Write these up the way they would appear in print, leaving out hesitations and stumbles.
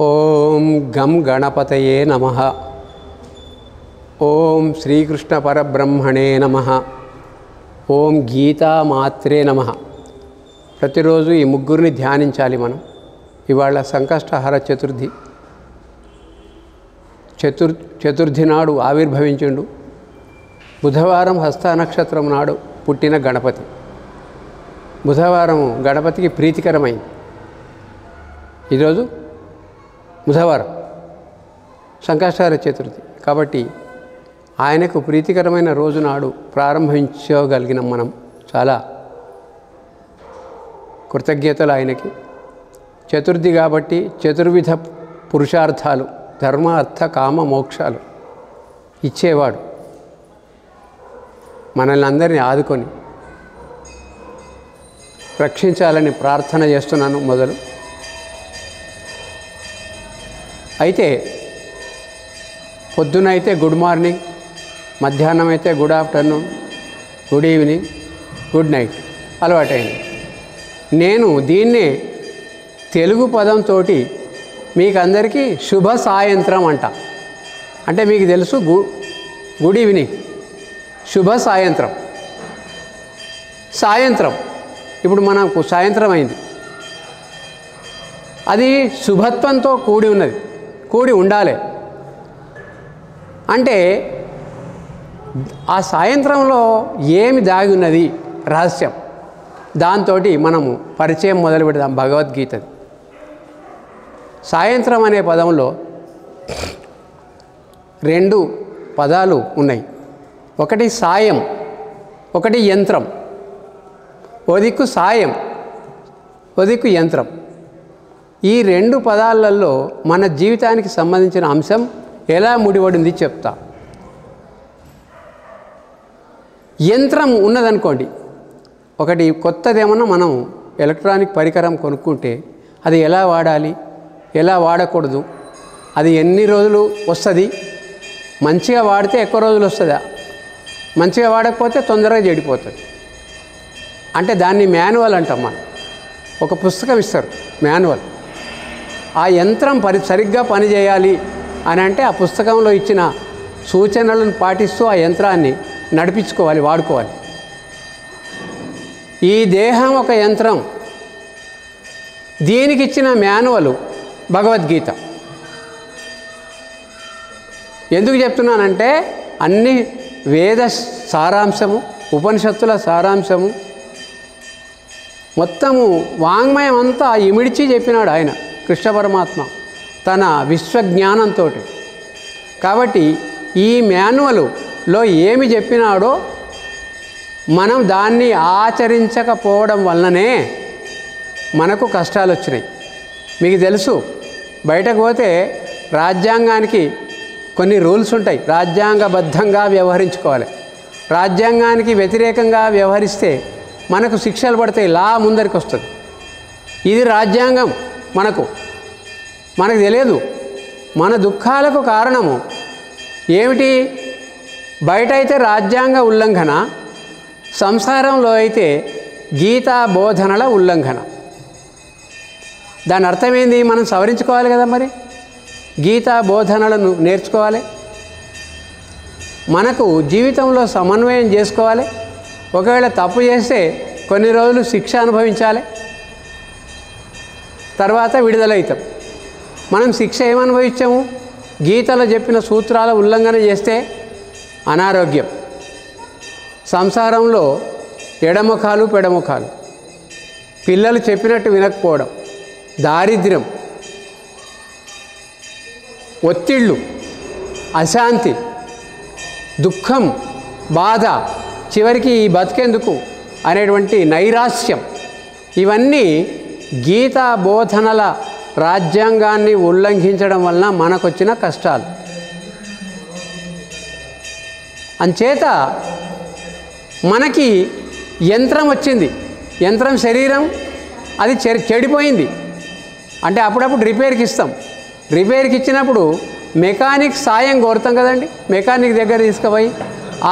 ఓం గం గణపతయే నమః. ఓం శ్రీకృష్ణ పరబ్రహ్మణే నమః. ఓం గీతామాత్రే నమః. ప్రతిరోజు ఈ ముగ్గురిని ధ్యానించాలి మనం. ఇవాళ సంకష్టహర చతుర్థి. చతుర్థి నాడు ఆవిర్భవించిండు. బుధవారం హస్త నక్షత్రం నాడు పుట్టిన గణపతి. బుధవారం గణపతికి ప్రీతికరమైంది. ఈరోజు బుధవారం సంకష్టహర చతుర్థి కాబట్టి ఆయనకు ప్రీతికరమైన రోజు నాడు ప్రారంభించగలిగినాం మనం. చాలా కృతజ్ఞతలు ఆయనకి. చతుర్థి కాబట్టి చతుర్విధ పురుషార్థాలు, ధర్మ అర్థ కామ మోక్షాలు ఇచ్చేవాడు. మనల్ని అందరినీ ఆదుకొని రక్షించాలని ప్రార్థన చేస్తున్నాను మొదలు. అయితే పొద్దునైతే గుడ్ మార్నింగ్, మధ్యాహ్నం అయితే good afternoon, good evening, good night అలవాటైంది. నేను దీన్నే తెలుగు పదంతో మీకు అందరికీ శుభ సాయంత్రం అంట. అంటే మీకు తెలుసు గుడ్ ఈవినింగ్, శుభ సాయంత్రం. సాయంత్రం ఇప్పుడు మనకు సాయంత్రం అయింది. అది శుభత్వంతో కూడి ఉన్నది, కూడి ఉండాలి. అంటే ఆ సాయంత్రంలో ఏమి దాగి ఉన్నది రహస్యం, దాంతో మనము పరిచయం మొదలు పెడదాం. భగవద్గీతది సాయంత్రం అనే పదంలో రెండు పదాలు ఉన్నాయి. ఒకటి సాయం, ఒకటి యంత్రం. ఓ దిక్కు సాయం, ఓ దిక్కు యంత్రం. ఈ రెండు పదాలలో మన జీవితానికి సంబంధించిన అంశం ఎలా ముడిపడింది చెప్తా. యంత్రం ఉన్నదనుకోండి, ఒకటి కొత్తదేమన్నా మనం ఎలక్ట్రానిక్ పరికరం కొనుక్కుంటే అది ఎలా వాడాలి, ఎలా వాడకూడదు, అది ఎన్ని రోజులు వస్తుంది, మంచిగా వాడితే ఎక్కువ రోజులు వస్తుందా, మంచిగా వాడకపోతే తొందరగా చెడిపోతుంది. అంటే దాన్ని మాన్యువల్ అంటాం మనం. ఒక పుస్తకం ఇస్తారు మాన్యువల్. ఆ యంత్రం సరిగ్గా పనిచేయాలి అని అంటే ఆ పుస్తకంలో ఇచ్చిన సూచనలను పాటిస్తూ ఆ యంత్రాన్ని నడిపించుకోవాలి, వాడుకోవాలి. ఈ దేహం ఒక యంత్రం. దీనికి ఇచ్చిన మాన్యువల్ భగవద్గీత. ఎందుకు చెప్తున్నానంటే అన్ని వేద సారాంశము, ఉపనిషత్తుల సారాంశము, మొత్తము వాంగ్మయం అంతా ఇమిడిచి చెప్పినాడు ఆయన కృష్ణ పరమాత్మ తన విశ్వజ్ఞానంతో. కాబట్టి ఈ మాన్యువల్లో ఏమి చెప్పినాడో మనం దాన్ని ఆచరించకపోవడం వల్లనే మనకు కష్టాలు వచ్చినాయి. మీకు తెలుసు, బయటకు పోతే రాజ్యాంగానికి కొన్ని రూల్స్ ఉంటాయి. రాజ్యాంగబద్ధంగా వ్యవహరించుకోవాలి. రాజ్యాంగానికి వ్యతిరేకంగా వ్యవహరిస్తే మనకు శిక్షలు పడతాయి, లా ముందరికి వస్తుంది. ఇది రాజ్యాంగం. మనకు తెలియదు. మన దుఃఖాలకు కారణము ఏమిటి? బయట అయితే రాజ్యాంగ ఉల్లంఘన, సంసారంలో అయితే గీతా బోధనల ఉల్లంఘన. దాని అర్థమైంది, మనం సవరించుకోవాలి కదా. మరి గీతా బోధనలను నేర్చుకోవాలి, మనకు జీవితంలో సమన్వయం చేసుకోవాలి. ఒకవేళ తప్పు చేస్తే కొన్ని రోజులు శిక్ష అనుభవించాలి, తర్వాత విడుదలవుతాం. మనం శిక్ష ఏమనుభవించాము? గీతలో చెప్పిన సూత్రాల ఉల్లంఘన చేస్తే అనారోగ్యం, సంసారంలో ఎడముఖాలు పెడముఖాలు, పిల్లలు చెప్పినట్టు వినకపోవడం, దారిద్ర్యం, ఒత్తిళ్ళు, అశాంతి, దుఃఖం, బాధ, చివరికి ఈ బతికేందుకు అనేటువంటి నైరాశ్యం, ఇవన్నీ గీతా బోధనల రాజ్యాంగాన్ని ఉల్లంఘించడం వలన మనకొచ్చిన కష్టాలు. అంచేత మనకి యంత్రం వచ్చింది. యంత్రం శరీరం అది చెడిపోయింది. అంటే అప్పుడప్పుడు రిపేర్కి ఇస్తాం. రిపేర్కి ఇచ్చినప్పుడు మెకానిక్ సాయం కోరుతాం కదండి. మెకానిక్ దగ్గర తీసుకుపోయి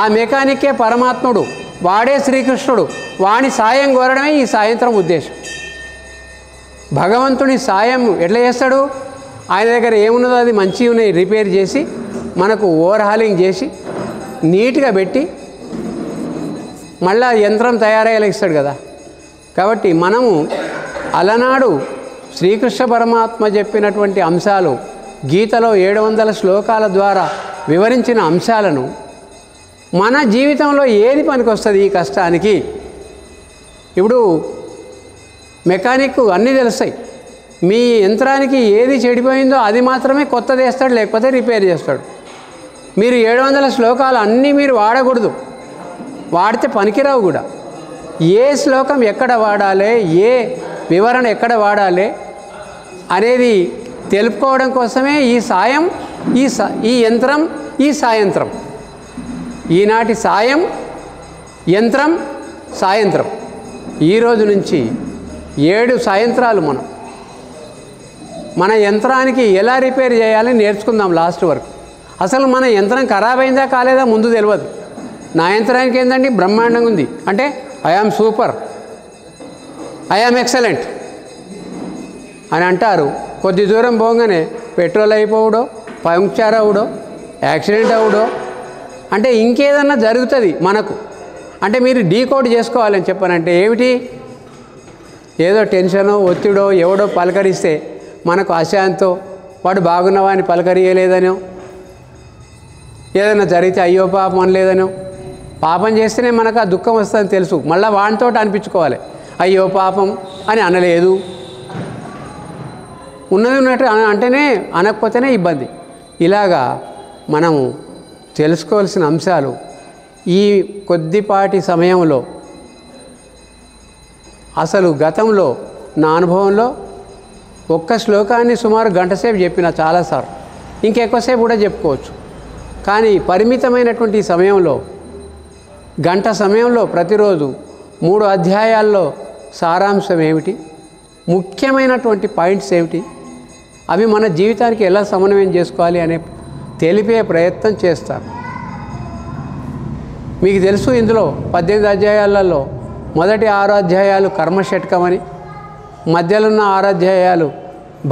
ఆ మెకానికే పరమాత్ముడు, వాడే శ్రీకృష్ణుడు, వాడి సాయం కోరడమే ఈ సాయంత్రం ఉద్దేశం. భగవంతుని సాయం ఎట్లా చేస్తాడు? ఆయన దగ్గర ఏమున్నదో అది మంచిగా ఉన్నాయి రిపేర్ చేసి మనకు ఓవర్హాలింగ్ చేసి నీట్గా పెట్టి మళ్ళీ యంత్రం తయారయ్యేలా ఇస్తాడు కదా. కాబట్టి మనము అలనాడు శ్రీకృష్ణ పరమాత్మ చెప్పినటువంటి అంశాలు, గీతలో 700 శ్లోకాల ద్వారా వివరించిన అంశాలను మన జీవితంలో ఏది పనికొస్తుంది ఈ కష్టానికి? ఇప్పుడు మెకానిక్ అన్నీ తెలుస్తాయి. మీ యంత్రానికి ఏది చెడిపోయిందో అది మాత్రమే కొత్తది వేస్తాడు, లేకపోతే రిపేర్ చేస్తాడు. మీరు 700 శ్లోకాలు అన్నీ మీరు వాడకూడదు, వాడితే పనికిరావు కూడా. ఏ శ్లోకం ఎక్కడ వాడాలి, ఏ వివరణ ఎక్కడ వాడాలి అనేది తెలుపుకోవడం కోసమే ఈ సాయం, ఈ యంత్రం, ఈ సాయంత్రం. ఈనాటి సాయం, యంత్రం, సాయంత్రం. ఈరోజు నుంచి 7 సాయంత్రాలు మన యంత్రానికి ఎలా రిపేర్ చేయాలి నేర్చుకుందాం లాస్ట్ వరకు. అసలు మన యంత్రం ఖరాబ్ అయిందా కాలేదా ముందు తెలియదు. నా యంత్రానికి ఏంటండి బ్రహ్మాండంగా ఉంది అంటే I yam super, I am excellent అని అంటారు. కొద్ది దూరం పోగానే పెట్రోల్ అయిపోవడో, పంక్చర్ అవడో, యాక్సిడెంట్ అవడో, అంటే ఇంకేదన్నా జరుగుతుంది మనకు. అంటే మీరు డీకోడ్ చేసుకోవాలని చెప్పానంటే ఏమిటి? ఏదో టెన్షనో, ఒత్తిడో, ఎవడో పలకరిస్తే మనకు అశాంతో, వాడు బాగున్నవా అని పలకరియలేదనో, ఏదైనా జరిగితే అయ్యో పాపం అనలేదనో, పాపం చేస్తేనే మనకు ఆ దుఃఖం వస్తుందని తెలుసు, మళ్ళీ వాడితో అనిపించుకోవాలి అయ్యో పాపం అని అనలేదు. ఉన్నది ఉన్నట్టు అంటేనే, అనకపోతేనే ఇబ్బంది. ఇలాగా మనము తెలుసుకోవాల్సిన అంశాలు ఈ కొద్దిపాటి సమయంలో, అసలు గతంలో నా అనుభవంలో ఒక్క శ్లోకాన్ని సుమారు గంట సేపు చెప్పిన చాలాసార్లు, ఇంకెక్కువసేపు కూడా చెప్పుకోవచ్చు. కానీ పరిమితమైనటువంటి సమయంలో, గంట సమయంలో ప్రతిరోజు 3 అధ్యాయాల్లో సారాంశం ఏమిటి, ముఖ్యమైనటువంటి పాయింట్స్ ఏమిటి, అవి మన జీవితానికి ఎలా సమన్వయం చేసుకోవాలి అనే తెలిపే ప్రయత్నం చేస్తారు. మీకు తెలుసు, ఇందులో 18 అధ్యాయాలలో మొదటి 6 అధ్యాయాలు కర్మషట్కమని, మధ్యలో ఉన్న 6 అధ్యాయాలు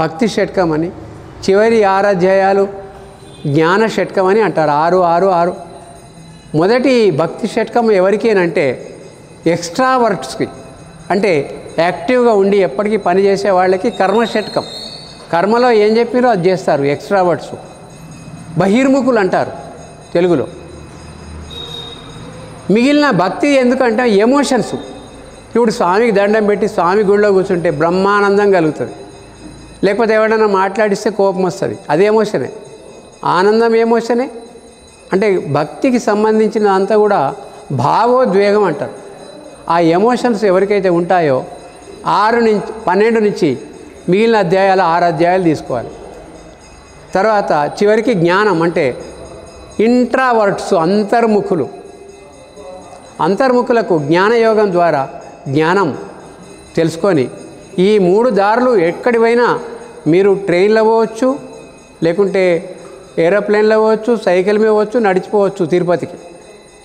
భక్తి షట్కమని, చివరి 6 అధ్యాయాలు జ్ఞాన షట్కమని అంటారు. 6, 6, 6. మొదటి భక్తి షట్కం ఎవరికేనంటే ఎక్స్ట్రావర్ట్స్కి, అంటే యాక్టివ్గా ఉండి ఎప్పటికీ పనిచేసే వాళ్ళకి కర్మ షట్కం. కర్మలో ఏం చెప్పారో అది చేస్తారు. ఎక్స్ట్రావర్ట్స్, బహిర్ముఖులు అంటారు తెలుగులో. మిగిలిన భక్తి ఎందుకంటే ఎమోషన్స్. ఇప్పుడు స్వామికి దండం పెట్టి స్వామి గుడిలో కూర్చుంటే బ్రహ్మానందం కలుగుతుంది, లేకపోతే ఎవరైనా మాట్లాడిస్తే కోపం వస్తుంది, అది ఎమోషనే. ఆనందం ఎమోషనే. అంటే భక్తికి సంబంధించిన అంతా కూడా భావోద్వేగం అంటారు. ఆ ఎమోషన్స్ ఎవరికైతే ఉంటాయో 6 నుంచి 12 నుంచి మిగిలిన అధ్యాయాలు 6 అధ్యాయాలు తీసుకోవాలి. తర్వాత చివరికి జ్ఞానం అంటే ఇంట్రావర్ట్స్, అంతర్ముఖులు. అంతర్ముఖులకు జ్ఞానయోగం ద్వారా జ్ఞానం తెలుసుకొని ఈ 3 దారులు ఎక్కడివైనా, మీరు ట్రైన్లో పోవచ్చు, లేకుంటే ఏరోప్లేన్లో పోవచ్చు, సైకిల్ మీద పోవచ్చు, నడిచిపోవచ్చు, తిరుపతికి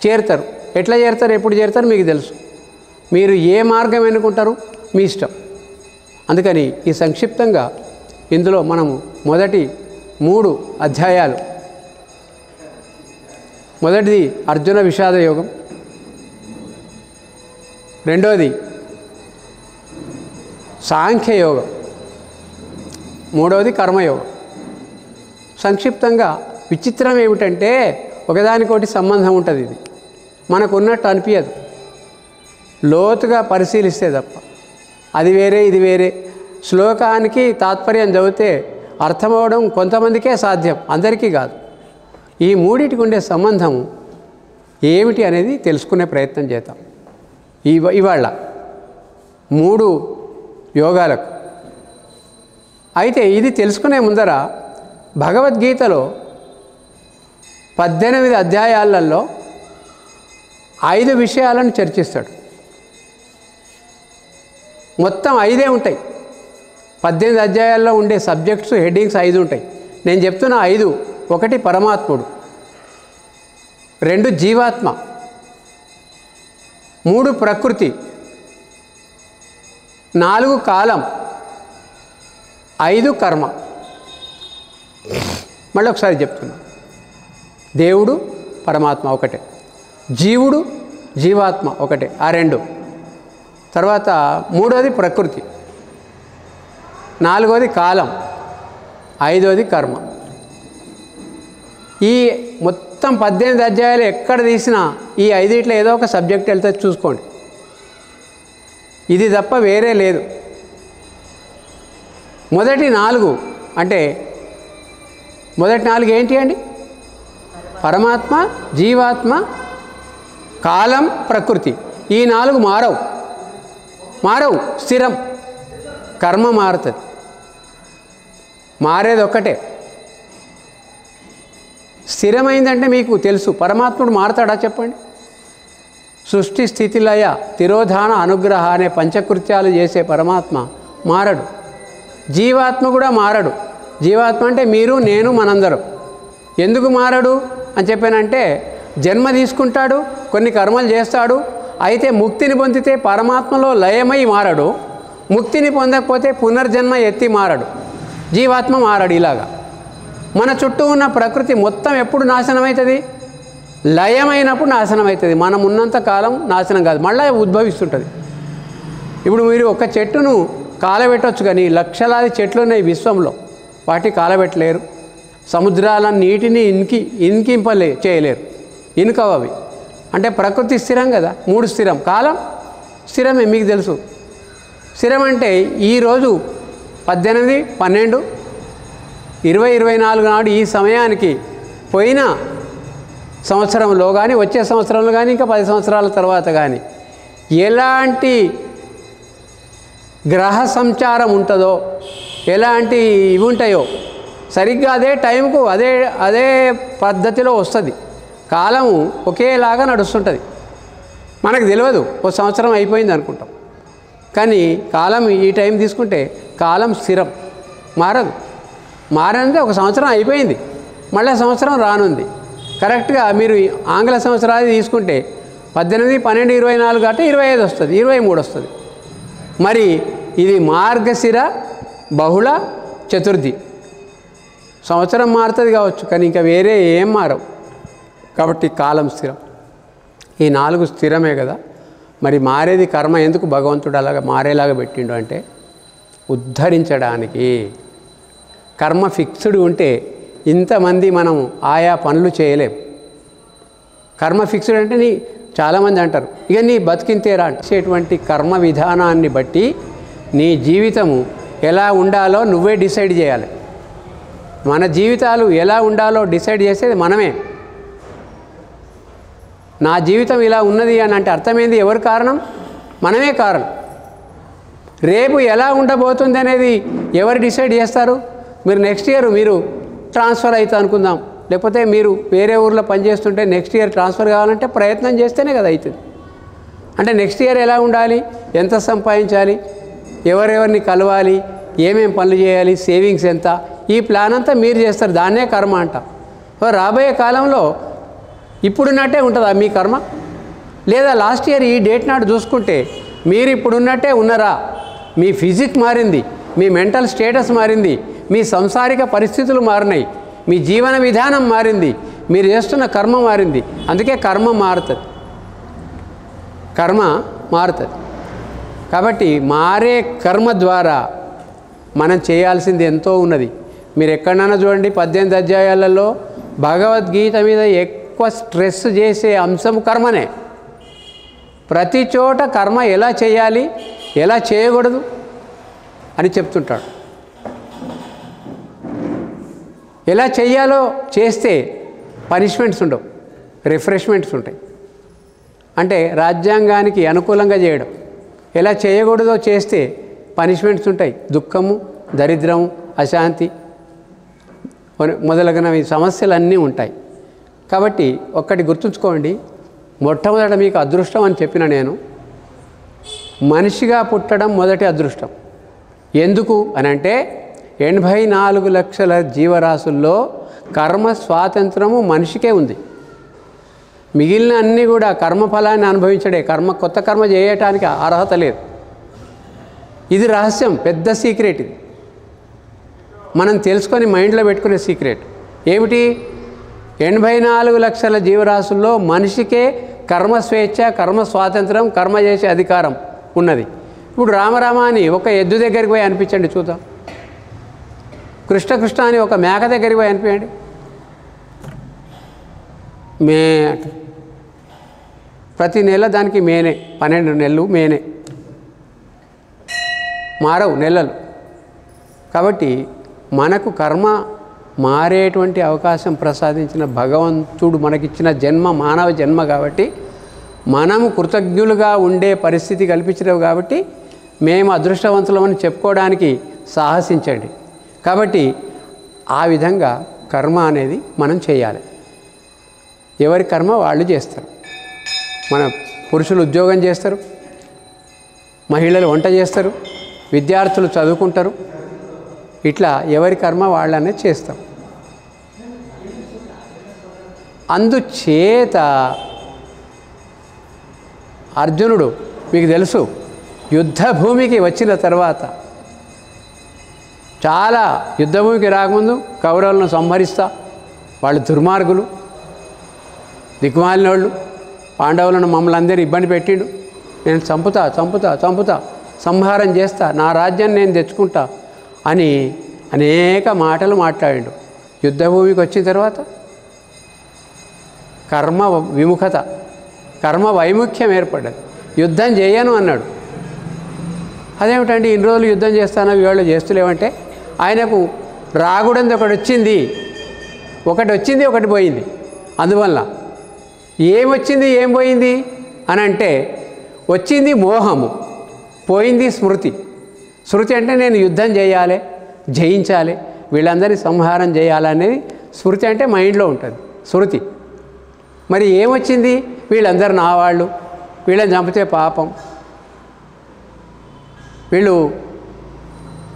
చేరుతారు. ఎట్లా చేరుతారు, ఎప్పుడు చేరుతారు మీకు తెలుసు. మీరు ఏ మార్గం ఎన్నుకుంటారు మీ ఇష్టం. అందుకని ఈ సంక్షిప్తంగా ఇందులో మనము మొదటి 3 అధ్యాయాలు, మొదటిది అర్జున విషాద యోగం, రెండోది సాంఖ్యయోగం, మూడవది కర్మయోగం. సంక్షిప్తంగా విచిత్రం ఏమిటంటే ఒకదానికోటి సంబంధం ఉంటుంది. ఇది మనకున్నట్టు అనిపించదు లోతుగా పరిశీలిస్తే తప్ప. అది వేరే, ఇది వేరే. శ్లోకానికి తాత్పర్యం చదివితే అర్థమవడం కొంతమందికే సాధ్యం, అందరికీ కాదు. ఈ మూడింటికి ఉండే సంబంధం ఏమిటి అనేది తెలుసుకునే ప్రయత్నం చేద్దాం ఇవాళ 3 యోగాలకు. అయితే ఇది తెలుసుకునే ముందర భగవద్గీతలో 18 అధ్యాయాలలో 5 విషయాలను చర్చిస్తాడు. మొత్తం 5 ఉంటాయి. 18 అధ్యాయాల్లో ఉండే సబ్జెక్ట్స్, హెడ్డింగ్స్ 5 ఉంటాయి. నేను చెప్తున్న 5: 1 పరమాత్ముడు, 2 జీవాత్మ, 3 ప్రకృతి, 4 కాలం, 5 కర్మ. మళ్ళీ ఒకసారి చెప్తున్నా. దేవుడు పరమాత్మ ఒకటే, జీవుడు జీవాత్మ ఒకటే, ఆ 2. తర్వాత 3వది ప్రకృతి, 4వది కాలం, 5వది కర్మ. ఈ మొత్తం 18 అధ్యాయాలు ఎక్కడ తీసినా ఈ 5 ఏదో ఒక సబ్జెక్ట్ వెళ్తే చూసుకోండి. ఇది తప్ప వేరే లేదు. మొదటి 4 అంటే మొదటి 4 ఏంటి అండి? పరమాత్మ, జీవాత్మ, కాలం, ప్రకృతి. ఈ 4 మారవు, స్థిరం. కర్మ మారుతుంది, మారేది ఒక్కటే. స్థిరమైందంటే మీకు తెలుసు. పరమాత్ముడు మారతాడా చెప్పండి? సృష్టి, స్థితి, లయ, తిరోధాన, అనుగ్రహ అనే పంచకృత్యాలు చేసే పరమాత్మ మారడు. జీవాత్మ కూడా మారడు. జీవాత్మ అంటే మీరు, నేను, మనందరం. ఎందుకు మారడు అని చెప్పానంటే, జన్మ తీసుకుంటాడు, కొన్ని కర్మలు చేస్తాడు. అయితే ముక్తిని పొందితే పరమాత్మలో లయమై మారడు, ముక్తిని పొందకపోతే పునర్జన్మ ఎత్తి మారడు. జీవాత్మ మారడు. ఇలాగా మన చుట్టూ ఉన్న ప్రకృతి మొత్తం ఎప్పుడు నాశనం అవుతుంది? లయమైనప్పుడు నాశనం అవుతుంది. మనం ఉన్నంత కాలం నాశనం కాదు, మళ్ళీ ఉద్భవిస్తుంటుంది. ఇప్పుడు మీరు ఒక చెట్టును కాలబెట్టవచ్చు, కానీ లక్షలాది చెట్లు ఉన్నాయి విశ్వంలో, వాటి కాలబెట్టలేరు. సముద్రాల నీటిని చేయలేరు, ఇనుకవు అవి. అంటే ప్రకృతి స్థిరం కదా. 3 స్థిరం, కాలం స్థిరమే, మీకు తెలుసు. స్థిరం అంటే ఈరోజు 18, 12, 20, 24 నాడు ఈ సమయానికి పోయిన సంవత్సరంలో కానీ, వచ్చే సంవత్సరంలో కానీ, ఇంకా 10 సంవత్సరాల తర్వాత కానీ ఎలాంటి గ్రహ సంచారం ఉంటుందో, ఎలాంటి ఇవి ఉంటాయో సరిగ్గా అదే టైంకు అదే పద్ధతిలో వస్తుంది. కాలము ఒకేలాగా నడుస్తుంటుంది. మనకు తెలియదు, ఓ సంవత్సరం అయిపోయింది అనుకుంటాం. కానీ కాలం ఈ టైం తీసుకుంటే కాలం స్థిరం, మారనిదే. ఒక సంవత్సరం అయిపోయింది, మళ్ళీ సంవత్సరం రానుంది. కరెక్ట్గా మీరు ఆంగ్ల సంవత్సరాలు తీసుకుంటే 18, 12, 24 అంటే 25 వస్తుంది, 23 వస్తుంది. మరి ఇది మార్గశిర బహుళ చతుర్థి. సంవత్సరం మారుతుంది కావచ్చు, కానీ ఇంకా వేరే ఏం మారవు. కాబట్టి కాలం స్థిరం. ఈ 4 స్థిరమే కదా. మరి మారేది కర్మ. ఎందుకు భగవంతుడు అలాగా మారేలాగా పెట్టిండు అంటే, ఉద్ధరించడానికి. కర్మ ఫిక్స్డ్ ఉంటే ఇంతమంది మనం ఆయా పనులు చేయలేం. కర్మ ఫిక్స్డ్ అంటే చాలామంది అంటారు, ఇక నీ బతికింతేరా అంటేటువంటి కర్మ విధానాన్ని బట్టి నీ జీవితము ఎలా ఉండాలో నువ్వే డిసైడ్ చేయాలి. మన జీవితాలు ఎలా ఉండాలో డిసైడ్ చేసేది మనమే. నా జీవితం ఇలా ఉన్నది అని అంటే అర్థమైంది ఎవరు కారణం? మనమే కారణం. రేపు ఎలా ఉండబోతుంది అనేది ఎవరు డిసైడ్ చేస్తారు? మీరు నెక్స్ట్ ఇయర్ మీరు ట్రాన్స్ఫర్ అవుతా అనుకుందాం, లేకపోతే మీరు వేరే ఊర్లో పనిచేస్తుంటే నెక్స్ట్ ఇయర్ ట్రాన్స్ఫర్ కావాలంటే ప్రయత్నం చేస్తేనే కదా అవుతుంది. అంటే నెక్స్ట్ ఇయర్ ఎలా ఉండాలి, ఎంత సంపాదించాలి, ఎవరెవరిని కలవాలి, ఏమేం పనులు చేయాలి, సేవింగ్స్ ఎంత, ఈ ప్లాన్ అంతా మీరు చేస్తారు. దాన్నే కర్మ అంట. రాబోయే కాలంలో ఇప్పుడున్నట్టే ఉంటుందా మీ కర్మ? లేదా లాస్ట్ ఇయర్ ఈ డేట్ నాడు చూసుకుంటే మీరు ఇప్పుడున్నట్టే ఉన్నారా? మీ ఫిజిక్ మారింది, మీ మెంటల్ స్టేటస్ మారింది, మీ సంసారిక పరిస్థితులు మారినాయి, మీ జీవన విధానం మారింది, మీరు చేస్తున్న కర్మ మారింది. అందుకే కర్మ మారుతుంది. కాబట్టి మారే కర్మ ద్వారా మనం చేయాల్సింది ఎంతో ఉన్నది. మీరు ఎక్కడైనా చూడండి, 18 అధ్యాయాలలో భగవద్గీత మీద ఎక్కువ స్ట్రెస్ చేసే అంశం కర్మనే. ప్రతి చోట కర్మ ఎలా చేయాలి, ఎలా చేయకూడదు అని చెప్తుంటాడు. ఎలా చేయాలో చేస్తే పనిష్మెంట్స్ ఉండవు, రిఫ్రెష్మెంట్స్ ఉంటాయి. అంటే రాజ్యాంగానికి అనుకూలంగా చేయడం. ఎలా చేయకూడదో చేస్తే పనిష్మెంట్స్ ఉంటాయి. దుఃఖము, దరిద్రము, అశాంతి మొదలగునవి సమస్యలన్నీ ఉంటాయి. కాబట్టి ఒక్కటి గుర్తుంచుకోండి, మొట్టమొదట మీకు అదృష్టం అని చెప్పిన నేను, మనిషిగా పుట్టడం మొదటి అదృష్టం. ఎందుకు అని అంటే 84 లక్షల జీవరాశుల్లో కర్మ స్వాతంత్రము మనిషికే ఉంది. మిగిలిన అన్నీ కూడా కర్మఫలాన్ని అనుభవించడే, కొత్త కర్మ చేయటానికి అర్హత లేదు. ఇది రహస్యం, పెద్ద సీక్రెట్ ఇది. మనం తెలుసుకొని మైండ్లో పెట్టుకునే సీక్రెట్ ఏమిటి? 84 లక్షల జీవరాశుల్లో మనిషికే కర్మ స్వేచ్ఛ, కర్మ స్వాతంత్రం, కర్మ చేసే అధికారం ఉన్నది. ఇప్పుడు రామరామ అని ఒక ఎద్దు దగ్గరికి పోయి అనిపించండి చూద్దాం. కృష్ణ కృష్ణ అని ఒక మేక దగ్గరికి పోయి అనిపించండి. మే అంట. ప్రతి నెల దానికి మేనే, 12 నెలలు మేనే, మారవు నెలలు. కాబట్టి మనకు కర్మ మారేటువంటి అవకాశం ప్రసాదించిన భగవంతుడు మనకిచ్చిన జన్మ మానవ జన్మ కాబట్టి మనము కృతజ్ఞులుగా ఉండే పరిస్థితి కల్పించలేవు. కాబట్టి మేము అదృష్టవంతులమని చెప్పుకోవడానికి సాహసించండి. కాబట్టి ఆ విధంగా కర్మ అనేది మనం చేయాలి. ఎవరి కర్మ వాళ్ళు చేస్తారు. మన పురుషులు ఉద్యోగం చేస్తారు, మహిళలు వంట చేస్తారు, విద్యార్థులు చదువుకుంటారు. ఇట్లా ఎవరి కర్మ వాళ్ళనే చేస్తాం. అందుచేత అర్జునుడు మీకు తెలుసు యుద్ధభూమికి వచ్చిన తర్వాత చాలా యుద్ధభూమికి రాకముందు కౌరవులను సంహరిస్తా, వాళ్ళు దుర్మార్గులు, దిక్కుమాలిన వాళ్ళు, పాండవులను మమ్మల్ని అందరూ ఇబ్బంది పెట్టిండు, నేను చంపుతా చంపుతా చంపుతా, సంహారం చేస్తా, నా రాజ్యాన్ని నేను తెచ్చుకుంటా అని అనేక మాటలు మాట్లాడిండు. యుద్ధభూమికి వచ్చిన తర్వాత కర్మ విముఖత, కర్మ వైముఖ్యం ఏర్పడ్డది. యుద్ధం చేయను అన్నాడు. అదేమిటండి ఇన్ని రోజులు యుద్ధం చేస్తానో వీళ్ళు చేస్తులేమంటే ఆయనకు రాగుడంది ఒకటి వచ్చింది ఒకటి పోయింది. అందువల్ల ఏమొచ్చింది ఏం పోయింది అని అంటే వచ్చింది మోహము, పోయింది స్మృతి. స్మృతి అంటే నేను యుద్ధం చేయాలి, జయించాలి, వీళ్ళందరినీ సంహారం చేయాలనేది స్మృతి అంటే మైండ్లో ఉంటుంది శృతి. మరి ఏమొచ్చింది? వీళ్ళందరూ నా వాళ్ళు, వీళ్ళని చంపితే పాపం, వీళ్ళు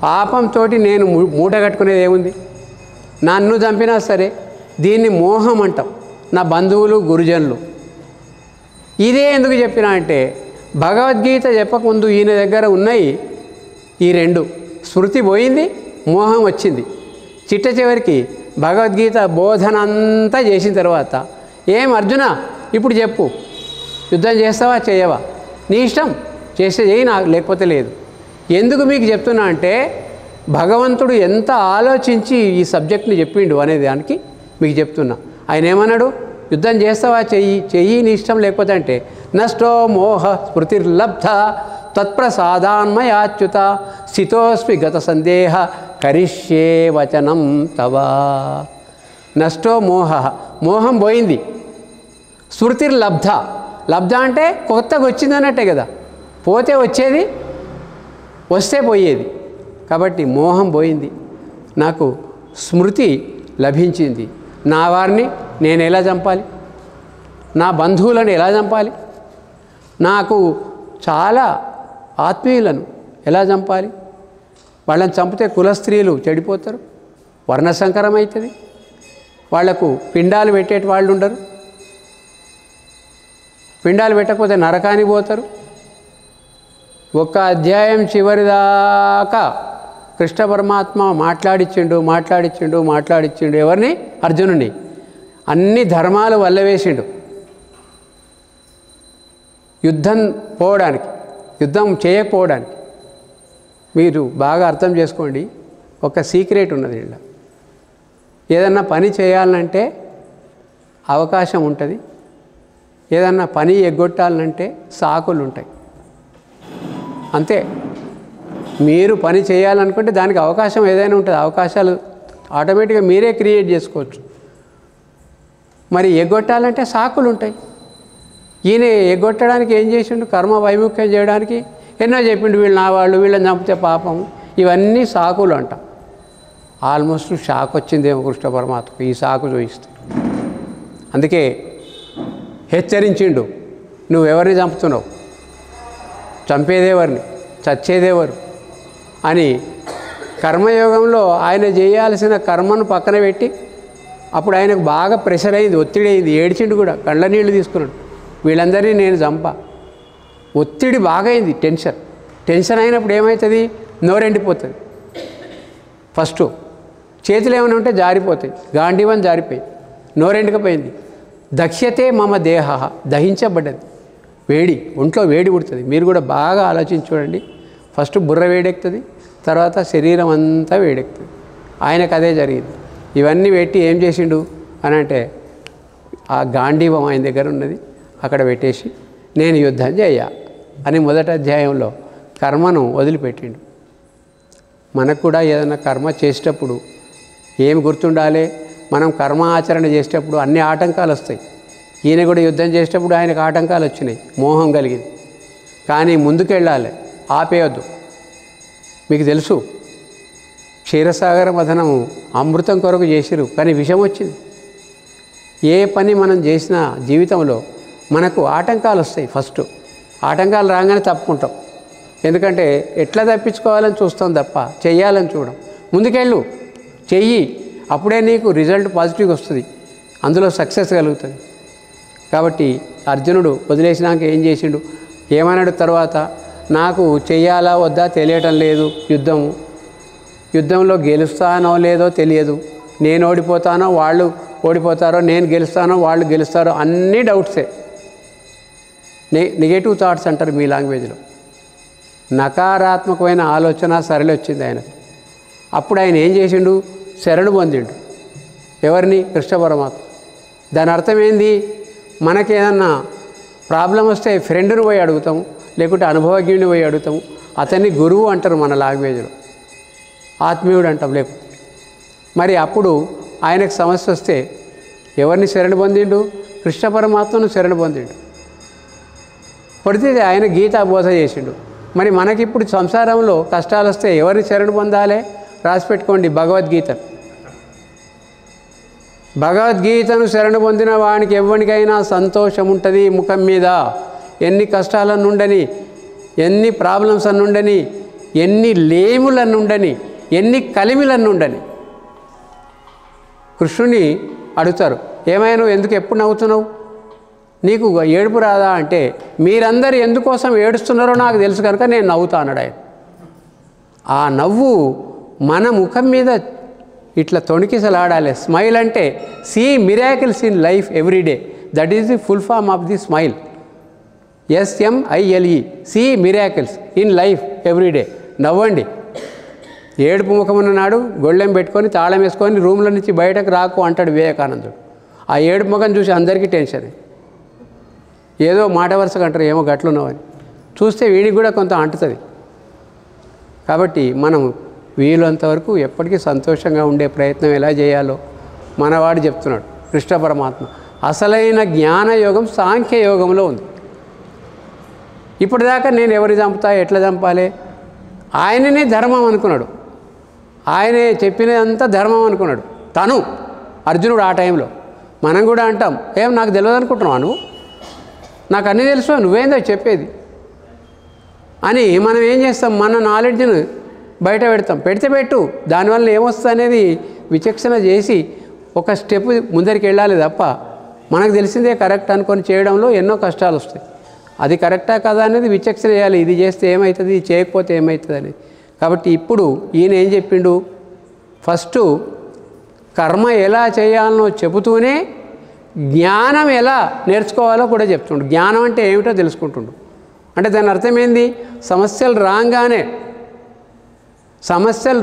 పాపంతో నేను మూట కట్టుకునేది ఏముంది, నన్ను చంపినా సరే దీన్ని మోహం అంటాం. నా బంధువులు గురుజనులు ఇదే ఎందుకు చెప్పినా అంటే భగవద్గీత చెప్పకముందు ఈయన దగ్గర ఉన్నాయి ఈ రెండు. స్మృతి పోయింది, మోహం వచ్చింది. చిట్ట చివరికి భగవద్గీత బోధన అంతా చేసిన తర్వాత ఏం అర్జున ఇప్పుడు చెప్పు, యుద్ధం చేస్తావా చేయవా, నీ ఇష్టం, చేస్తే చేయి, నాకు లేకపోతే లేదు. ఎందుకు మీకు చెప్తున్నా అంటే భగవంతుడు ఎంత ఆలోచించి ఈ సబ్జెక్ట్ని చెప్పిండు అనే దానికి మీకు చెప్తున్నా. ఆయన ఏమన్నాడు? యుద్ధం చేస్తావా చెయ్యి, నీ ఇష్టం, లేకపోతే అంటే నష్టో మోహ స్మృతిర్లబ్ధ తత్ప్రసాదాన్మయాచ్యుత స్థితోస్మి గత సందేహ కరిష్యే వచనం తవా. నష్టో మోహ, మోహం పోయింది. స్మృతిర్లబ్ధ, లబ్ధ అంటే కొత్తగా వచ్చింది అన్నట్టే కదా, పోతే వచ్చేది, వస్తే పోయేది. కాబట్టి మోహం పోయింది, నాకు స్మృతి లభించింది. నా వారిని నేను ఎలా చంపాలి, నా బంధువులను ఎలా చంపాలి, నాకు చాలా ఆత్మీయులను ఎలా చంపాలి, వాళ్ళని చంపితే కులస్త్రీలు చెడిపోతారు, వర్ణసంకరం అవుతుంది, వాళ్లకు పిండాలు పెట్టేటి వాళ్ళు ఉండరు, పిండాలు పెట్టకపోతే నరకానికి పోతారు. ఒక్క అధ్యాయం చివరిదాకా కృష్ణ పరమాత్మ మాట్లాడిచ్చిండు ఎవరిని? అర్జునుని. అన్ని ధర్మాలు వల్లవేసిండు యుద్ధం పోవడానికి, యుద్ధం చేయకపోవడానికి. మీరు బాగా అర్థం చేసుకోండి, ఒక సీక్రెట్ ఉన్నది ఇలా. ఏదన్నా పని చేయాలంటే అవకాశం ఉంటుంది, ఏదన్నా పని ఎగ్గొట్టాలంటే సాకులు ఉంటాయి. అంతే. మీరు పని చేయాలనుకుంటే దానికి అవకాశం ఏదైనా ఉంటుంది, అవకాశాలు ఆటోమేటిక్గా మీరే క్రియేట్ చేసుకోవచ్చు. మరి ఎగ్గొట్టాలంటే సాకులు ఉంటాయి. ఈయన ఎగ్గొట్టడానికి ఏం చేసిండు? కర్మ వైముఖ్యం చేయడానికి ఎన్నో చెప్పిండు, వీళ్ళు నా వాళ్ళు, వీళ్ళని చంపితే పాపం, ఇవన్నీ సాకులు అంట. ఆల్మోస్ట్ షాక్ వచ్చిందేమో కృష్ణ పరమాత్మకు ఈ సాకు చూపిస్తే. అందుకే హెచ్చరించిండు, నువ్వెవరిని చంపుతున్నావు, చంపేదేవరిని, చచ్చేదేవరు అని. కర్మయోగంలో ఆయన చేయాల్సిన కర్మను పక్కన పెట్టి అప్పుడు ఆయనకు బాగా ప్రెషర్ అయింది, ఒత్తిడి అయింది, ఏడ్చిండు కూడా, కళ్ళ నీళ్ళు తీసుకున్నాడు. వీళ్ళందరినీ నేను చంపా. ఒత్తిడి బాగా అయింది, టెన్షన్ అయినప్పుడు ఏమవుతుంది? నోరెండిపోతుంది. ఫస్ట్ చేతులు ఏమైనా ఉంటే జారిపోతాయి. గాంధీవం జారిపోయింది, నోరెండుకపోయింది. దక్ష్యతే మమ దేహ, దహించబడ్డది. వేడి, ఒంట్లో వేడి పుడుతుంది. మీరు కూడా బాగా ఆలోచించి చూడండి. ఫస్ట్ బుర్ర వేడెక్కుతుంది, తర్వాత శరీరం అంతా వేడెక్కుతుంది. ఆయనకు అదే జరిగింది. ఇవన్నీ పెట్టి ఏం చేసిండు అని అంటే, ఆ గాంధీవం ఆయన దగ్గర ఉన్నది, అక్కడ పెట్టేసి నేను యుద్ధం చేయ అని మొదటి అధ్యాయంలో కర్మను వదిలిపెట్టిండు. మనకు కూడా ఏదైనా కర్మ చేసేటప్పుడు ఏమి గుర్తుండాలి? మనం కర్మ ఆచరణ చేసేటప్పుడు అన్ని ఆటంకాలు వస్తాయి. ఈయన కూడా యుద్ధం చేసేటప్పుడు ఆయనకు ఆటంకాలు వచ్చినాయి, మోహం కలిగింది. కానీ ముందుకెళ్ళాలి, ఆపేయొద్దు. మీకు తెలుసు, క్షీరసాగర మథనము అమృతం కొరకు చేసిరు, కానీ విషం వచ్చింది. ఏ పని మనం చేసినా జీవితంలో మనకు ఆటంకాలు వస్తాయి. ఫస్ట్ ఆటంకాలు రాగానే తప్పుకుంటాం. ఎందుకంటే ఎట్లా తప్పించుకోవాలని చూస్తాం తప్ప చెయ్యాలని చూడం. ముందుకెళ్ళు, చెయ్యి, అప్పుడే నీకు రిజల్ట్ పాజిటివ్గా వస్తుంది, అందులో సక్సెస్ కలుగుతుంది. కాబట్టి అర్జునుడు వదిలేసినాక ఏం చేసిండు? ఏమన్నాడు తర్వాత? నాకు చెయ్యాలా వద్దా తెలియటం లేదు, యుద్ధంలో గెలుస్తానో లేదో తెలియదు, నేను ఓడిపోతానో వాళ్ళు ఓడిపోతారో, నేను గెలుస్తానో వాళ్ళు గెలుస్తారో, అన్నీ డౌట్సే. నెగటివ్ థాట్స్ అంటారు మీ లాంగ్వేజ్లో. నకారాత్మకమైన ఆలోచన సరళి వచ్చింది ఆయనకు. అప్పుడు ఆయన ఏం చేసిండు? శరణు పొందిండు. ఎవరిని? కృష్ణ పరమాత్మ. దాని అర్థం ఏంది? మనకేదన్నా ప్రాబ్లం వస్తే ఫ్రెండ్ని పోయి అడుగుతాము, లేకుంటే అనుభవజ్ఞుడిని పోయి అడుగుతాము. అతన్ని గురువు అంటారు మన లాంగ్వేజ్లో, ఆత్మీయుడు అంటాం. లేకపోతే మరి అప్పుడు ఆయనకు సమస్య వస్తే ఎవరిని శరణు పొందిండు? కృష్ణ పరమాత్మను శరణు పొందిండు. పడితే ఆయన గీతా బోధ చేసిండు. మరి మనకిప్పుడు సంసారంలో కష్టాలు వస్తే ఎవరిని శరణు పొందాలి? రాసి పెట్టుకోండి, భగవద్గీతను శరణు పొందిన వానికి ఎవరికైనా సంతోషం ఉంటుంది ముఖం మీద. ఎన్ని కష్టాలనుండని, ఎన్ని ప్రాబ్లమ్స్ అన్నుండని, ఎన్ని లేములన్నుండని, ఎన్ని కలిమిలన్నుండని కృష్ణుని అడుగుతారు, ఏమైనా నువ్వు ఎందుకు ఎప్పుడు నవ్వుతున్నావు? నీకు ఏడుపు రాదా అంటే, మీరందరూ ఎందుకోసం ఏడుస్తున్నారో నాకు తెలుసు కనుక నేను నవ్వుతా అన్నాడు ఆయన. ఆ నవ్వు మన ముఖం మీద ఇట్లా తొణికిసలాడాలి. స్మైల్ అంటే see miracles in life everyday, that is the full form of the smile. SMILE, see miracles in life everyday. నవ్వండి. ఏడుపు ముఖమున్న నాడు గొళ్ళెం పెట్టుకొని తాళం వేసుకొని రూమ్లో నుంచి బయటకు రాకు అంటాడు వివేకానందుడు. ఆ ఏడుపు ముఖం చూసి అందరికీ టెన్షన్. ఏదో మాట వరుసగా అంటారు, ఏమో గట్లున్నావని. చూస్తే వీడికి కూడా కొంత అంటుతుంది. కాబట్టి మనం వీలంతవరకు ఎప్పటికీ సంతోషంగా ఉండే ప్రయత్నం ఎలా చేయాలో మనవాడు చెప్తున్నాడు కృష్ణ పరమాత్మ. అసలైన జ్ఞానయోగం సాంఖ్యయోగంలో ఉంది. ఇప్పటిదాకా నేను ఎవరు చంపుతా, ఎట్లా చంపాలి, ఆయననే ధర్మం అనుకున్నాడు. ఆయనే చెప్పినదంతా ధర్మం అనుకున్నాడు తను అర్జునుడు. ఆ టైంలో మనం కూడా అంటాం, ఏం నాకు తెలియదు అనుకుంటున్నావా నువ్వు? నాకు అన్నీ తెలుసు, నువ్వేందో చెప్పేది అని మనం ఏం చేస్తాం? మన నాలెడ్జ్ను బయట పెడతాం. పెడితే పెట్టు, దానివల్ల ఏమొస్తుంది అనేది విచక్షణ చేసి ఒక స్టెప్ ముందరికి వెళ్ళాలి తప్ప మనకు తెలిసిందే కరెక్ట్ అనుకొని చేయడంలో ఎన్నో కష్టాలు వస్తాయి. అది కరెక్టా కదా అనేది విచక్షణ చేయాలి. ఇది చేస్తే ఏమవుతుంది, ఇది చేయకపోతే ఏమవుతుంది అని. కాబట్టి ఇప్పుడు ఈయన ఏం చెప్పిండు? ఫస్ట్ కర్మ ఎలా చేయాలనో చెబుతూనే జ్ఞానం ఎలా నేర్చుకోవాలో కూడా చెప్తుండు. జ్ఞానం అంటే ఏమిటో తెలుసుకుంటుండు. అంటే దాని అర్థం ఏంది? సమస్యలు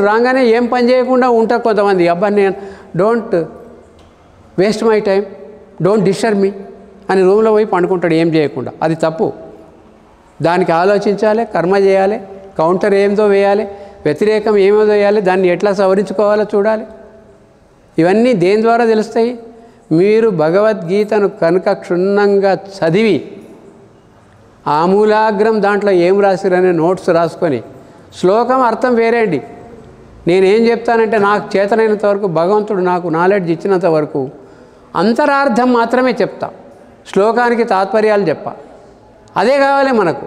రాగానే ఏం పని చేయకుండా ఉంటారు కొంతమంది. అబ్బా నేను don't waste my time, don't disturb me అని రూమ్లో పోయి పండుకుంటాడు ఏం చేయకుండా. అది తప్పు. దానికి ఆలోచించాలి, కర్మ చేయాలి, కౌంటర్ ఏందో వేయాలి, వ్యతిరేకం ఏమో వేయాలి, దాన్ని ఎట్లా సవరించుకోవాలో చూడాలి. ఇవన్నీ దేని ద్వారా తెలుస్తాయి? మీరు భగవద్గీతను కనుక క్షుణ్ణంగా చదివి ఆమూలాగ్రం దాంట్లో ఏం రాసిరనే నోట్స్ రాసుకొని, శ్లోకం అర్థం వేరే అండి. నేనేం చెప్తానంటే నాకు చేతనైనంత వరకు, భగవంతుడు నాకు నాలెడ్జ్ ఇచ్చినంత వరకు అంతరార్థం మాత్రమే చెప్తా, శ్లోకానికి తాత్పర్యాలు చెప్పా. అదే కావాలి మనకు.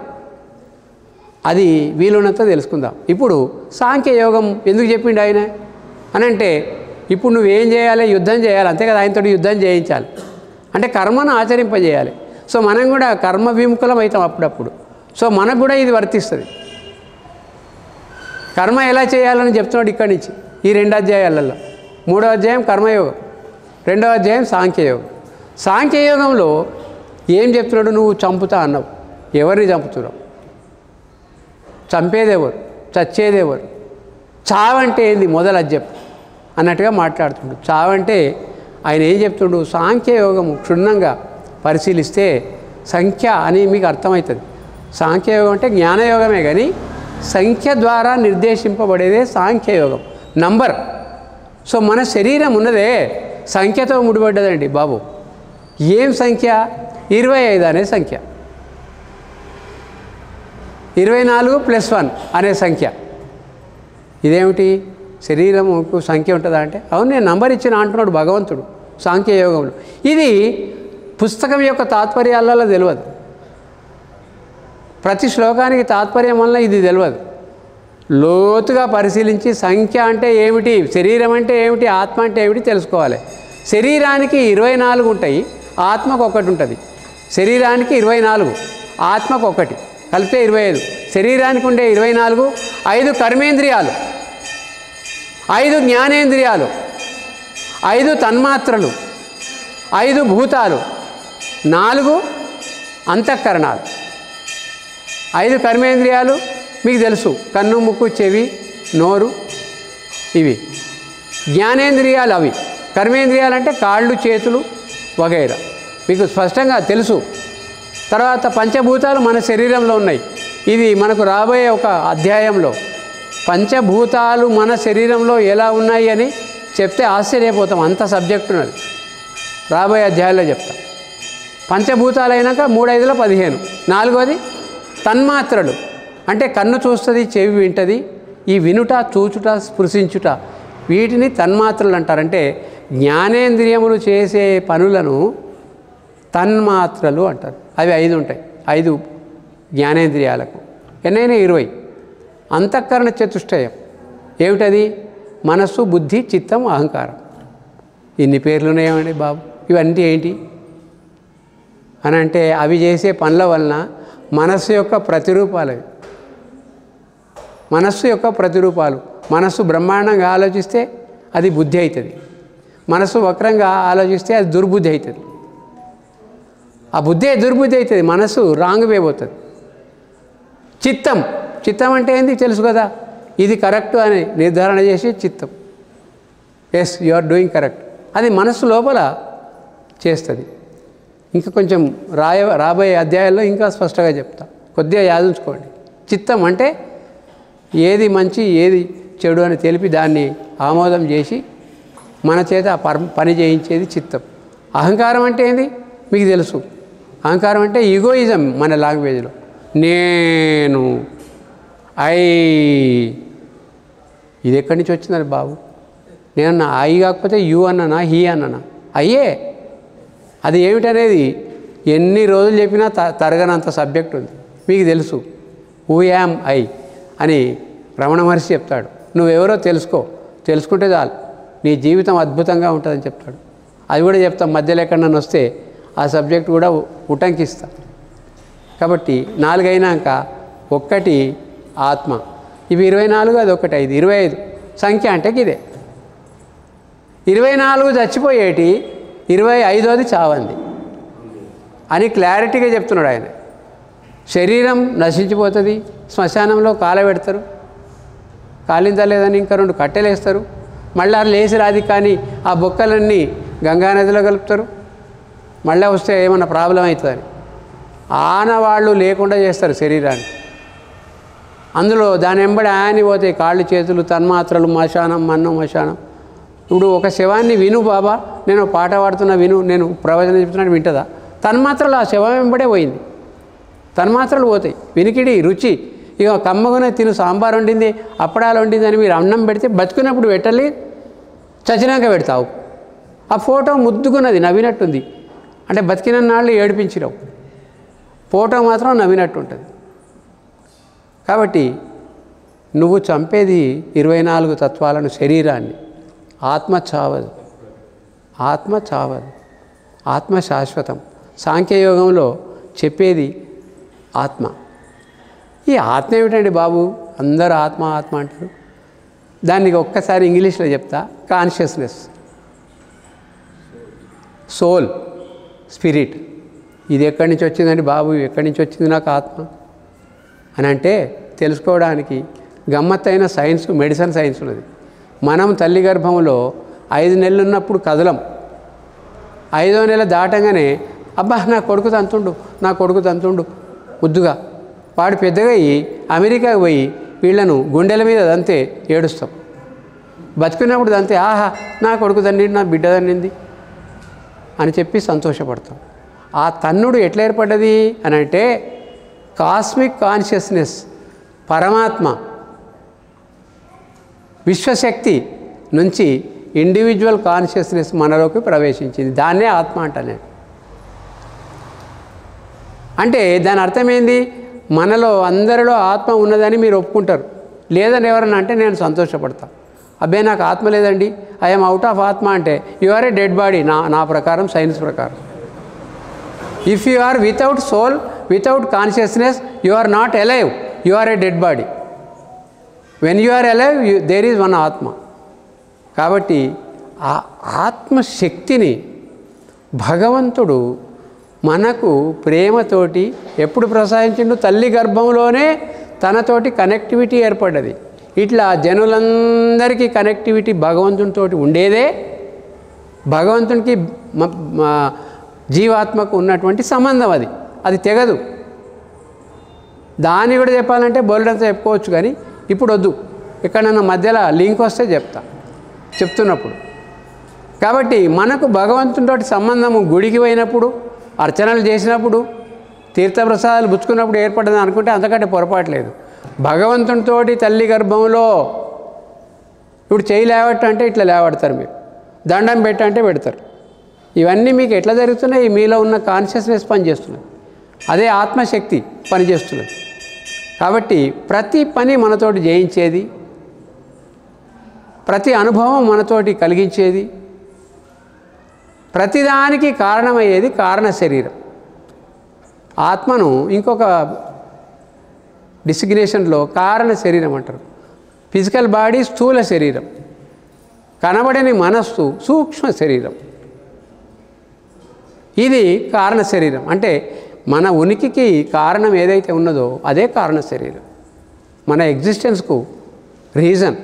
అది వీలున్నంత తెలుసుకుందాం. ఇప్పుడు సాంఖ్యయోగం ఎందుకు చెప్పిండు ఆయన అని అంటే, ఇప్పుడు నువ్వేం చేయాలి? యుద్ధం చేయాలి, అంతే కదా. ఆయనతో యుద్ధం చేయించాలి అంటే కర్మను ఆచరింపజేయాలి. సో మనం కూడా కర్మ విముఖులం అవుతాం అప్పుడప్పుడు. సో మనకు కూడా ఇది వర్తిస్తుంది. కర్మ ఎలా చేయాలని చెప్తున్నాడు ఇక్కడి నుంచి ఈ 2 అధ్యాయాలలో. మూడో అధ్యాయం కర్మయోగం, రెండో అధ్యాయం సాంఖ్యయోగం. సాంఖ్యయోగంలో ఏం చెప్తున్నాడు? నువ్వు చంపుతా అన్నావు. ఎవరిని చంపుతున్నావు? చంపేదెవరు? చచ్చేదెవరు? చావంటే ఏంది మొదలు అది చెప్పు అన్నట్టుగా మాట్లాడుతుండు. చావంటే ఆయన ఏం చెప్తుండు? సాంఖ్యయోగము క్షుణ్ణంగా పరిశీలిస్తే సంఖ్య అని మీకు అర్థమవుతుంది. సాంఖ్యయోగం అంటే జ్ఞానయోగమే, కానీ సంఖ్య ద్వారా నిర్దేశింపబడేదే సాంఖ్యయోగం, నంబర్. సో మన శరీరం ఉన్నదే సంఖ్యతో ముడిపడ్డదండి బాబు. ఏం సంఖ్య? 25 అనే సంఖ్య, 24 + 1 అనే సంఖ్య. ఇదేమిటి? శరీరముకు సంఖ్య ఉంటుందా అంటే, అవును నేను నంబర్ ఇచ్చిన అంటున్నాడు భగవంతుడు సాంఖ్యయోగంలో. ఇది పుస్తకం యొక్క తాత్పర్యాలలో తెలియదు. ప్రతి శ్లోకానికి తాత్పర్యం వల్ల ఇది తెలియదు. లోతుగా పరిశీలించి సంఖ్య అంటే ఏమిటి, శరీరం అంటే ఏమిటి, ఆత్మ అంటే ఏమిటి తెలుసుకోవాలి. శరీరానికి 24 ఉంటాయి, ఆత్మకు ఒకటి ఉంటుంది. శరీరానికి 24, ఆత్మకు ఒకటి, కలిపితే 25. శరీరానికి ఉండే 24, 5 కర్మేంద్రియాలు, 5 జ్ఞానేంద్రియాలు, 5 తన్మాత్రలు, 5 భూతాలు, 4 అంతఃకరణాలు. 5 కర్మేంద్రియాలు మీకు తెలుసు, కన్ను, ముక్కు, చెవి, నోరు, ఇవి. జ్ఞానేంద్రియాలు అవి. కర్మేంద్రియాలు అంటే కాళ్ళు, చేతులు వగైరా మీకు స్పష్టంగా తెలుసు. తర్వాత పంచభూతాలు మన శరీరంలో ఉన్నాయి. ఇది మనకు రాబోయే ఒక అధ్యాయంలో పంచభూతాలు మన శరీరంలో ఎలా ఉన్నాయి అని చెప్తే ఆశ్చర్యపోతాం, అంత సబ్జెక్ట్ ఉన్నది. రాబోయే అధ్యాయంలో చెప్తాం. పంచభూతాలు అయినాక 3, 5, 15. నాలుగోది తన్మాత్రలు, అంటే కన్ను చూస్తుంది, చెవి వింటుంది, ఈ వినుట, చూచుట, స్పృశించుట, వీటిని తన్మాత్రలు అంటారంటే జ్ఞానేంద్రియములు చేసే పనులను తన్మాత్రలు అంటారు. అవి 5 ఉంటాయి. 5 జ్ఞానేంద్రియాలకు. ఎన్నైనా 20. అంతఃకరణ చతుష్టయం ఏమిటది? మనస్సు, బుద్ధి, చిత్తం, అహంకారం. ఇన్ని పేర్లు ఉన్నాయేమండి బాబు. ఇవన్నీ ఏంటి అని అంటే అవి చేసే పనుల వలన మనస్సు యొక్క ప్రతిరూపాలు. మనస్సు యొక్క ప్రతిరూపాలు. మనస్సు బ్రహ్మాండంగా ఆలోచిస్తే అది బుద్ధి అవుతుంది. మనస్సు వక్రంగా ఆలోచిస్తే అది దుర్బుద్ధి అవుతుంది. ఆ బుద్ధే దుర్బుద్ధి అవుతుంది, మనస్సు రాంగ్ వే పోతుంది. చిత్తం, చిత్తం అంటే ఏంది తెలుసు కదా, ఇది కరెక్ట్ అని నిర్ధారణ చేసి చిత్తం, yes you are doing correct, అది మనస్సు లోపల చేస్తుంది. ఇంకా కొంచెం రాబోయే అధ్యాయాల్లో ఇంకా స్పష్టంగా చెప్తా, కొద్దిగా యాదించుకోండి. చిత్తం అంటే ఏది మంచి ఏది చెడు అని తెలిపి దాన్ని ఆమోదం చేసి మన చేత పని చేయించేది చిత్తం. అహంకారం అంటే ఏంది మీకు తెలుసు. అహంకారం అంటే ఈగోయిజం మన లాంగ్వేజ్లో. నేను, ఐ, ఇది ఎక్కడి నుంచి వచ్చిందని బాబు? నేను ఐ కాకపోతే యూ అన్నానా, హీ అన్నానా? అయ్యే. అది ఏమిటనేది ఎన్ని రోజులు చెప్పినా తరగనంత సబ్జెక్ట్ ఉంది. మీకు తెలుసు. హూ యామ్ ఐ అని రమణ మహర్షి చెప్తాడు. నువ్వెవరో తెలుసుకుంటే చాలు నీ జీవితం అద్భుతంగా ఉంటుందని చెప్తాడు. అది కూడా చెప్తాం, మధ్యలో ఎక్కడన్నా వస్తే ఆ సబ్జెక్ట్ కూడా ఉటంకిస్తా. కాబట్టి 4 అయినాక 1 ఆత్మ, ఇవి 24, అది 1, 5, 25 సంఖ్య అంటే ఇదే. 24 చచ్చిపోయేటి, 25ది చావంది అని క్లారిటీగా చెప్తున్నాడు ఆయన. శరీరం నశించిపోతుంది, శ్మశానంలో కాలబెడతారు, కాలిందా లేదని ఇంకా 2 కట్టెలేస్తారు, మళ్ళీ లేచి రాది కానీ ఆ బొక్కలన్నీ గంగానదిలో కలుపుతారు, మళ్ళీ వస్తే ఏమన్నా ప్రాబ్లం అవుతుందని ఆనవాళ్ళు లేకుండా చేస్తారు శరీరాన్ని. అందులో దాని వెంబడి ఆని పోతాయి కాళ్ళు, చేతులు, తన్మాత్రలు, మశానం, మన్నం, మశానం. ఇప్పుడు ఒక శవాన్ని విను బాబా, నేను పాట పాడుతున్నా విను, నేను ప్రవచనం చెప్తున్నాను వింటుందా? తన్మాత్రలు ఆ శవం వెంబడే పోయింది. తన్మాత్రలు పోతాయి. వినికిడి, రుచి, ఇక కమ్మగానే తిను, సాంబార్ వండింది, అప్పడాలు వండింది అని మీరు అన్నం పెడితే బతుకున్నప్పుడు పెట్టాలి, చచ్చినాక పెడతావు. ఆ ఫోటో ముద్దుకున్నది, నవ్వినట్టుంది, అంటే బతికిన నాళ్ళు ఏడిపించినావు. ఫోటో మాత్రం నవ్వినట్టు ఉంటుంది. కాబట్టి నువ్వు చంపేది 24 తత్వాలను, శరీరాన్ని. ఆత్మ చావదు, ఆత్మ చావదు, ఆత్మ శాశ్వతం. సాంఖ్యయోగంలో చెప్పేది ఆత్మ. ఈ ఆత్మ ఏమిటండి బాబు? అందరూ ఆత్మ ఆత్మ అంటారు. దానికి ఒక్కసారి ఇంగ్లీష్లో చెప్తా. Consciousness, soul, spirit. ఇది ఎక్కడి నుంచి వచ్చిందండి బాబు, ఎక్కడి నుంచి వచ్చింది నాకు ఆత్మ అని అంటే తెలుసుకోవడానికి గమ్మత్తైన సైన్స్, మెడిసిన్ సైన్స్ ఉన్నది. మనం తల్లి గర్భంలో 5 నెలలు ఉన్నప్పుడు కదలం. 5వ నెల దాటంగానే అబ్బా నా కొడుకు తంతుండు, నా కొడుకు తంతుండు ముద్దుగా. వాడు పెద్దగా అయ్యి అమెరికాకు పోయి వీళ్ళను గుండెల మీద దంతే ఏడుస్తాం. బతుకున్నప్పుడు దంతే ఆహా నా కొడుకు తండ్రి, నా బిడ్డ తండ్రింది అని చెప్పి సంతోషపడతాం. ఆ తన్నుడు ఎట్లా ఏర్పడ్డది అని అంటే కాస్మిక్ కాన్షియస్నెస్, పరమాత్మ విశ్వశక్తి నుంచి ఇండివిజువల్ కాన్షియస్నెస్ మనలోకి ప్రవేశించింది. దాన్నే ఆత్మ అంటానే. అంటే దాని అర్థమైంది, మనలో అందరిలో ఆత్మ ఉన్నదని మీరు ఒప్పుకుంటారు. లేదని ఎవరన్నా అంటే నేను సంతోషపడతా. అబ్బే నాకు ఆత్మ లేదండి, ఐఎమ్ అవుట్ ఆఫ్ ఆత్మ అంటే you are a dead body. నా ప్రకారం, సైన్స్ ప్రకారం. If you are without soul, without consciousness, you are not alive, you are a dead body. When you are alive there is one ఆత్మ. కాబట్టి ఆ ఆత్మశక్తిని భగవంతుడు మనకు ప్రేమతోటి ఎప్పుడు ప్రసాదించిండు? తల్లి గర్భంలోనే తనతోటి కనెక్టివిటీ ఏర్పడ్డది. ఇట్లా జనులందరికీ కనెక్టివిటీ భగవంతునితో ఉండేదే. భగవంతునికి జీవాత్మకు ఉన్నటువంటి సంబంధం అది తెగదు. దాన్ని కూడా చెప్పాలంటే బోల్డంతా చెప్పుకోవచ్చు, కానీ ఇప్పుడు వద్దు. ఎక్కడన్నా మధ్యలో లింక్ వస్తే చెప్తున్నప్పుడు. కాబట్టి మనకు భగవంతునితో సంబంధము గుడికి పోయినప్పుడు, అర్చనలు చేసినప్పుడు, తీర్థప్రసాదాలు పుచ్చుకున్నప్పుడు ఏర్పడింది అనుకుంటే అంతకంటే పొరపాట్లేదు. భగవంతునితోటి తల్లి గర్భంలో ఇప్పుడు చేయి లేవట్టంటే ఇట్లా లేవడతారు, మీరు దండం పెట్టంటే పెడతారు. ఇవన్నీ మీకు ఎట్లా జరుగుతున్నాయి? మీలో ఉన్న కాన్షియస్నెస్ పనిచేస్తున్నది, అదే ఆత్మశక్తి పనిచేస్తున్నది. కాబట్టి ప్రతి పని మనతోటి చేయించేది, ప్రతి అనుభవం మనతోటి కలిగించేది, ప్రతిదానికి కారణమయ్యేది కారణ శరీరం. ఆత్మను ఇంకొక డిసిగ్నేషన్లో కారణ శరీరం అంటారు. ఫిజికల్ బాడీ స్థూల శరీరం, కనబడని మనస్సు సూక్ష్మ శరీరం. ఇది కారణ శరీరం. అంటే మన ఉనికికి కారణం ఏదైతే ఉన్నదో అదే కారణ శరీరం. మన ఎగ్జిస్టెన్స్కు రీజన్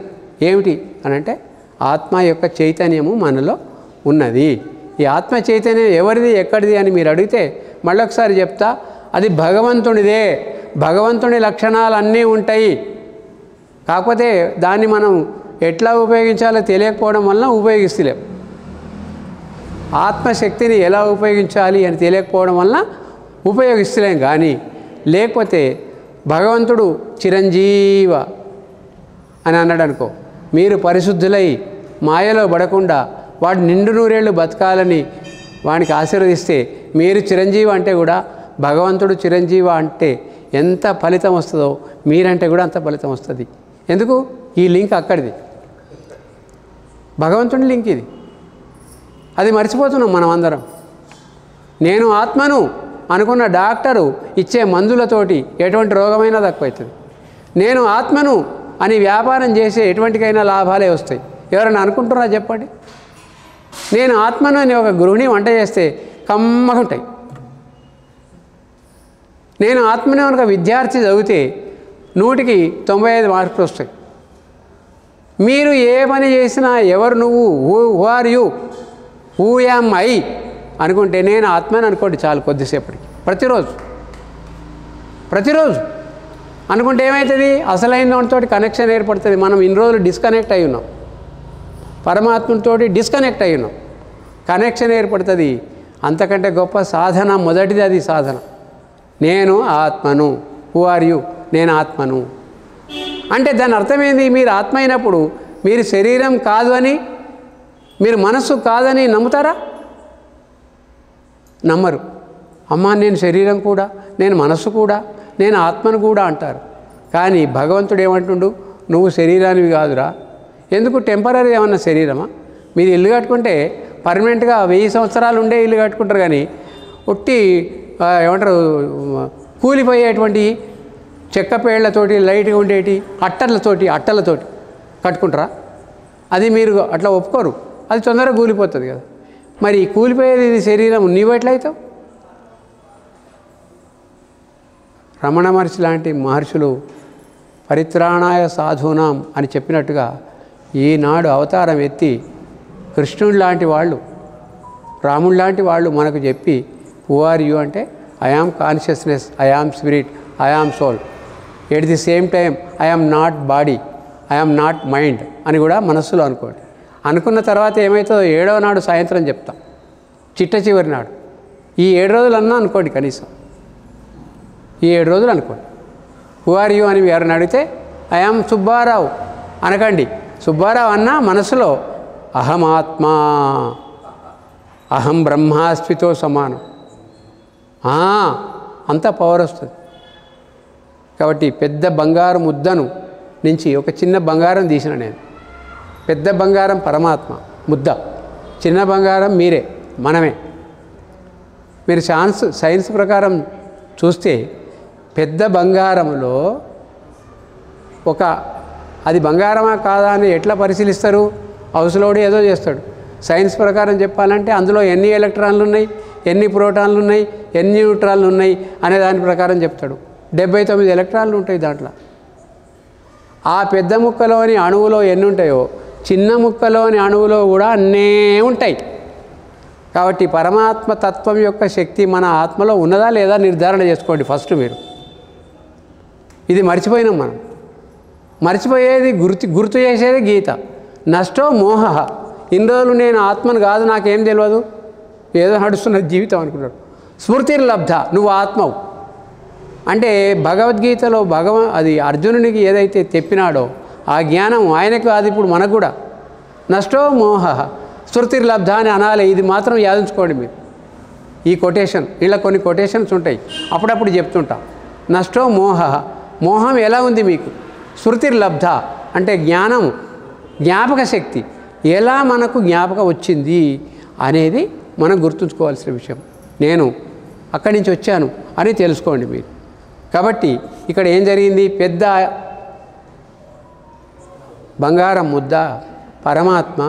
ఏమిటి అనంటే ఆత్మ యొక్క చైతన్యము మనలో ఉన్నది. ఈ ఆత్మ చైతన్యం ఎవరిది, ఎక్కడిది అని మీరు అడిగితే మళ్ళొకసారి చెప్తా, అది భగవంతునిదే. భగవంతుని లక్షణాలు అన్నీ ఉంటాయి. కాకపోతే దాన్ని మనం ఎట్లా ఉపయోగించాలో తెలియకపోవడం వలన ఉపయోగిస్తలేం. ఆత్మశక్తిని ఎలా ఉపయోగించాలి అని తెలియకపోవడం వలన ఉపయోగిస్తలేం. కానీ లేకపోతే భగవంతుడు చిరంజీవ అని అన్నాడు అనుకో, మీరు పరిశుద్ధులై మాయలో పడకుండా వాడు నిండు నూరేళ్ళు బతకాలని వానికి ఆశీర్వదిస్తే మీరు చిరంజీవి అంటే కూడా భగవంతుడు చిరంజీవ అంటే ఎంత ఫలితం వస్తుందో మీరంటే కూడా అంత ఫలితం వస్తుంది. ఎందుకు? ఈ లింక్ అక్కడిది, భగవంతుని లింక్ ఇది. అది మర్చిపోతున్నాం మనం అందరం. నేను ఆత్మను అనుకున్న డాక్టరు ఇచ్చే మందులతోటి ఎటువంటి రోగమైనా తక్కువవుతుంది. నేను ఆత్మను అని వ్యాపారం చేసే ఎటువంటికైనా లాభాలే వస్తాయి. ఎవరైనా అనుకుంటున్నారా చెప్పండి? నేను ఆత్మను అని ఒక గృహిణి వంట చేస్తే కమ్మగా ఉంటాయి. నేను ఆత్మను ఒక విద్యార్థి చదివితే 100కి 95 మార్కులు వస్తాయి. మీరు ఏ పని చేసినా ఎవరు నువ్వు, who are you, who am I అనుకుంటే నేను ఆత్మని అనుకోండి చాలు. కొద్దిసేపటికి ప్రతిరోజు అనుకుంటే ఏమవుతుంది? అసలైన దానితో కనెక్షన్ ఏర్పడుతుంది. మనం ఇన్ని రోజులు డిస్కనెక్ట్ అయి ఉన్నాం, పరమాత్మతో డిస్కనెక్ట్ అయి ఉన్నాం. కనెక్షన్ ఏర్పడుతుంది. అంతకంటే గొప్ప సాధన మొదటిది అది సాధన. నేను ఆత్మను, హూ ఆర్ యూ, నేను ఆత్మను అంటే దాని అర్థమైంది, మీరు ఆత్మ అయినప్పుడు మీరు శరీరం కాదు అని, మీరు మనస్సు కాదని నమ్ముతారా? నమ్మరు. అమ్మా నేను శరీరం కూడా, నేను మనస్సు కూడా, నేను ఆత్మను కూడా అంటారు. కానీ భగవంతుడు ఏమంటుండు? నువ్వు శరీరానివి కాదురా. ఎందుకు? టెంపరీ ఏమన్నా శరీరమా? మీరు ఇల్లు కట్టుకుంటే పర్మనెంట్గా 1000 సంవత్సరాలు ఉండే ఇల్లు కట్టుకుంటారు. కానీ ఒట్టి ఏమంటారు, కూలిపోయేటువంటి చెక్క పేళ్లతోటి, లైట్గా ఉండేటి అట్టలతోటి కట్టుకుంటారా? అది మీరు అట్లా ఒప్పుకోరు, అది తొందరగా కూలిపోతుంది కదా. మరి కూలిపోయేది ఇది శరీరం, నీవు ఎట్లయితావు? రమణ మహర్షి లాంటి మహర్షులు పరిత్రాణాయ సాధూనాం అని చెప్పినట్టుగా ఈనాడు అవతారం ఎత్తి కృష్ణుడు లాంటి వాళ్ళు, రాముడు లాంటి వాళ్ళు మనకు చెప్పి హూ ఆర్ యూ అంటే I am consciousness, I am spirit, I am soul, at the same time I am not body, I am not mind అని కూడా మనస్సులో అనుకోండి. అనుకున్న తర్వాత ఏమవుతుందో 7వ నాడు సాయంత్రం చెప్తాం, చిట్ట చివరి నాడు. ఈ 7 రోజులన్నా అనుకోండి, కనీసం ఈ 7 రోజులు అనుకోండి. హూ ఆర్ యూ అని ఎవరిని అడిగితే ఐ యామ్ సుబ్బారావు అనకండి. సుబ్బారావు అన్న మనసులో అహమాత్మా, అహం బ్రహ్మాస్మితో సమానం, అంత పవర్ వస్తుంది. కాబట్టి పెద్ద బంగారం ముద్దను నుంచి ఒక చిన్న బంగారం తీసిన నేను. పెద్ద బంగారం పరమాత్మ ముద్ద, చిన్న బంగారం మీరే, మనమే. మీరు సైన్స్ ప్రకారం చూస్తే పెద్ద బంగారంలో అది బంగారమా కాదా అని ఎట్లా పరిశీలిస్తారు? హౌస్లోడు ఏదో చేస్తాడు. సైన్స్ ప్రకారం చెప్పాలంటే అందులో ఎన్ని ఎలక్ట్రాన్లు ఉన్నాయి, ఎన్ని ప్రోటాన్లు ఉన్నాయి, ఎన్ని న్యూట్రాన్లు ఉన్నాయి అనే దాని ప్రకారం చెప్తాడు. 79 ఎలక్ట్రాన్లు ఉంటాయి దాంట్లో. ఆ పెద్ద ముక్కలోని అణువులో ఎన్ని ఉంటాయో చిన్న ముక్కలోని అణువులో కూడా అన్నీ ఉంటాయి. కాబట్టి పరమాత్మ తత్వం యొక్క శక్తి మన ఆత్మలో ఉన్నదా లేదా నిర్ధారణ చేసుకోండి ఫస్ట్ మీరు. ఇది మర్చిపోయినాం మనం. మర్చిపోయేది గుర్తు చేసేది గీత. నష్టో మోహ. ఇన్ని రోజులు నేను ఆత్మను కాదు, నాకేం తెలియదు, ఏదో నడుస్తున్న జీవితం అనుకున్నాడు. స్మృతిర్ లబ్ధ, నువ్వు ఆత్మవు అంటే భగవద్గీతలో అది అర్జునునికి ఏదైతే చెప్పినాడో ఆ జ్ఞానం ఆయనకు కాదు, ఇప్పుడు మనకు కూడా. నష్టో మోహ స్మృతిర్ లబ్ధ అని అనాలి. ఇది మాత్రం యాదించుకోండి మీరు. ఈ కొటేషన్, ఇలా కొన్ని కొటేషన్స్ ఉంటాయి, అప్పుడప్పుడు చెప్తుంటా. నష్టో మోహ, మోహం ఎలా ఉంది మీకు? స్మృతిర్ లబ్ధ అంటే జ్ఞానం, జ్ఞాపక శక్తి ఎలా మనకు జ్ఞాపకం వచ్చింది అనేది మనం గుర్తుంచుకోవాల్సిన విషయం. నేను అక్కడి నుంచి వచ్చాను అని తెలుసుకోండి మీరు. కాబట్టి ఇక్కడ ఏం జరిగింది? పెద్ద బంగారం ముద్ద పరమాత్మ,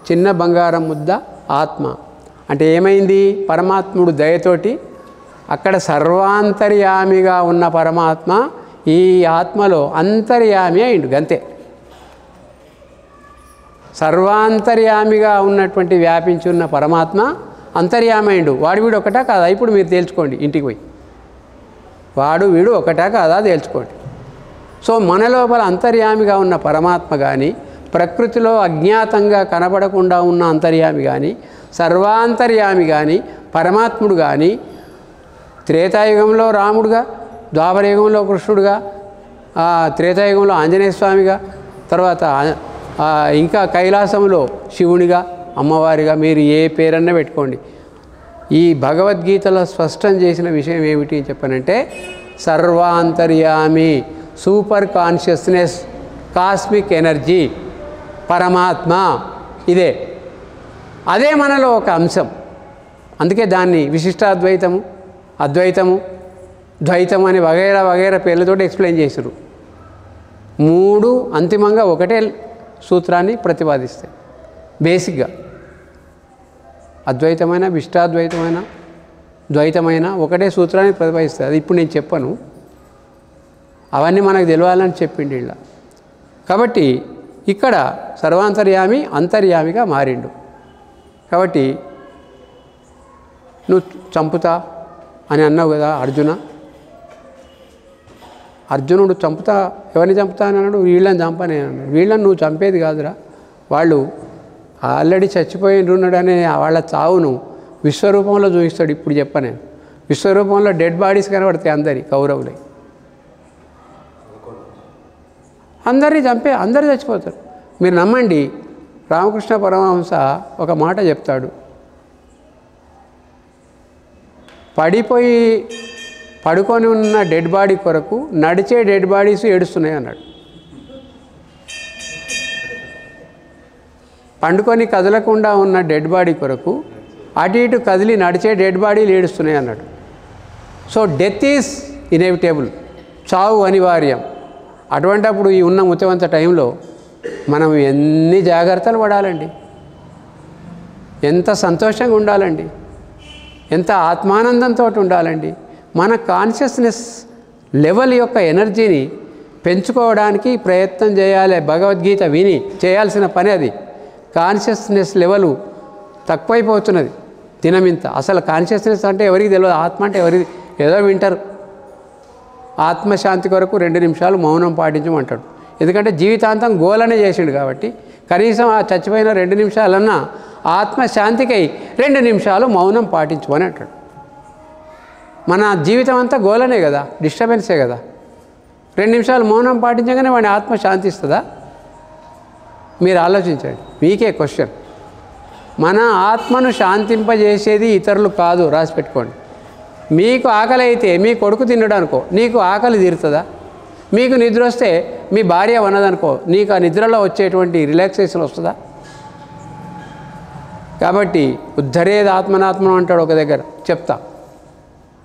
చిన్న బంగారం ముద్ద ఆత్మ. అంటే ఏమైంది? పరమాత్ముడు దయతోటి అక్కడ సర్వాంతర్యామిగా ఉన్న పరమాత్మ ఈ ఆత్మలో అంతర్యామి అయిండు, గంతే. సర్వాంతర్యామిగా ఉన్నటువంటి వ్యాపించి ఉన్న పరమాత్మ అంతర్యామి అయిండు. వాడు వీడు ఒకటా కాదా? ఇప్పుడు మీరు తేల్చుకోండి ఇంటికి పోయి. వాడు వీడు ఒకటా కాదా తేల్చుకోండి. సో మన లోపల అంతర్యామిగా ఉన్న పరమాత్మ కానీ, ప్రకృతిలో అజ్ఞాతంగా కనబడకుండా ఉన్న అంతర్యామి కానీ, సర్వాంతర్యామి కానీ, పరమాత్ముడు కానీ, త్రేతాయుగంలో రాముడుగా, ద్వాపరయుగంలో కృష్ణుడుగా, త్రేతాయుగంలో ఆంజనేయ స్వామిగా, తర్వాత ఇంకా కైలాసంలో శివునిగా, అమ్మవారిగా, మీరు ఏ పేరన్నా పెట్టుకోండి. ఈ భగవద్గీతలో స్పష్టం చేసిన విషయం ఏమిటి అని చెప్పానంటే సర్వాంతర్యామి, సూపర్ కాన్షియస్నెస్, కాస్మిక్ ఎనర్జీ, పరమాత్మ ఇదే. అదే మనలో ఒక అంశం. అందుకే దాన్ని విశిష్టాద్వైతము, అద్వైతము, ద్వైతం అని వగైరా వగైరా పేర్లతో ఎక్స్ప్లెయిన్ చేశారు. 3 అంతిమంగా ఒకటే సూత్రాన్ని ప్రతిపాదిస్తాయి. బేసిక్గా అద్వైతమైన, విశిష్టాద్వైతమైన, ద్వైతమైన ఒకటే సూత్రాన్ని ప్రతిపాదిస్తుంది. అది ఇప్పుడు నేను చెప్పను, అవన్నీ మనకు తెలియాలని చెప్పిండి ఇలా. కాబట్టి ఇక్కడ సర్వాంతర్యామి అంతర్యామిగా మారిండు. కాబట్టి నువ్వు చంపుతా అని అన్నావు కదా అర్జున. అర్జునుడు చంపుతా, ఎవరిని చంపుతా అని అన్నాడు? వీళ్ళని చంపనే అన్నాడు. వీళ్ళని నువ్వు చంపేది కాదురా, వాళ్ళు ఆల్రెడీ చచ్చిపోయినాడనే వాళ్ళ చావును విశ్వరూపంలో చూపిస్తాడు. ఇప్పుడు చెప్పను, విశ్వరూపంలో డెడ్ బాడీస్ కనబడతాయి అందరి కౌరవులై. అందరినీ అందరూ చచ్చిపోతారు. మీరు నమ్మండి, రామకృష్ణ పరమహంస ఒక మాట చెప్తాడు. పడుకొని ఉన్న డెడ్ బాడీ కొరకు నడిచే డెడ్ బాడీస్ ఏడుస్తున్నాయి అన్నాడు. పండుకొని కదలకుండా ఉన్న డెడ్ బాడీ కొరకు అటు ఇటు కదిలి నడిచే డెడ్ బాడీలు ఏడుస్తున్నాయి అన్నాడు. సో డెత్ ఈజ్ ఇన్ఎవిటబుల్, చావు అనివార్యం. అటువంటప్పుడు ఈ ఉన్న ముత్తవంత టైంలో మనం ఎన్ని జాగ్రత్తలు పడాలండి, ఎంత సంతోషంగా ఉండాలండి, ఎంత ఆత్మానందంతో ఉండాలండి. మన కాన్షియస్నెస్ లెవెల్ యొక్క ఎనర్జీని పెంచుకోవడానికి ప్రయత్నం చేయాలి. భగవద్గీత విని చేయాల్సిన పని అది. కాన్షియస్నెస్ లెవెలు తక్కువైపోతున్నది దినమింత. అసలు కాన్షియస్నెస్ అంటే ఎవరికి తెలియదు, ఆత్మ అంటే ఎవరికి ఏదో వింటారు. ఆత్మశాంతి కొరకు 2 నిమిషాలు మౌనం పాటించమంటాడు. ఎందుకంటే జీవితాంతం గోలనే చేసిండు కాబట్టి కనీసం ఆ చచ్చిపోయిన 2 నిమిషాలన్నా ఆత్మశాంతికై 2 నిమిషాలు మౌనం పాటించమని అంటాడు. మన జీవితం అంతా గోలనే కదా, డిస్టర్బెన్సే కదా. 2 నిమిషాలు మౌనం పాటించగానే వాడి ఆత్మ శాంతిస్తుందా? మీరు ఆలోచించండి. మీకే క్వశ్చన్. మన ఆత్మను శాంతింపజేసేది ఇతరులు కాదు, రాసి పెట్టుకోండి. మీకు ఆకలి అయితే మీ కొడుకు తినడు అనుకో, నీకు ఆకలి తీరుతుందా? మీకు నిద్ర వస్తే మీ భార్య ఉన్నదనుకో, నీకు ఆ నిద్రలో వచ్చేటువంటి రిలాక్సేషన్ వస్తుందా? కాబట్టి ఉద్ధరేది ఆత్మనాత్మను అంటాడు ఒక దగ్గర, చెప్తా.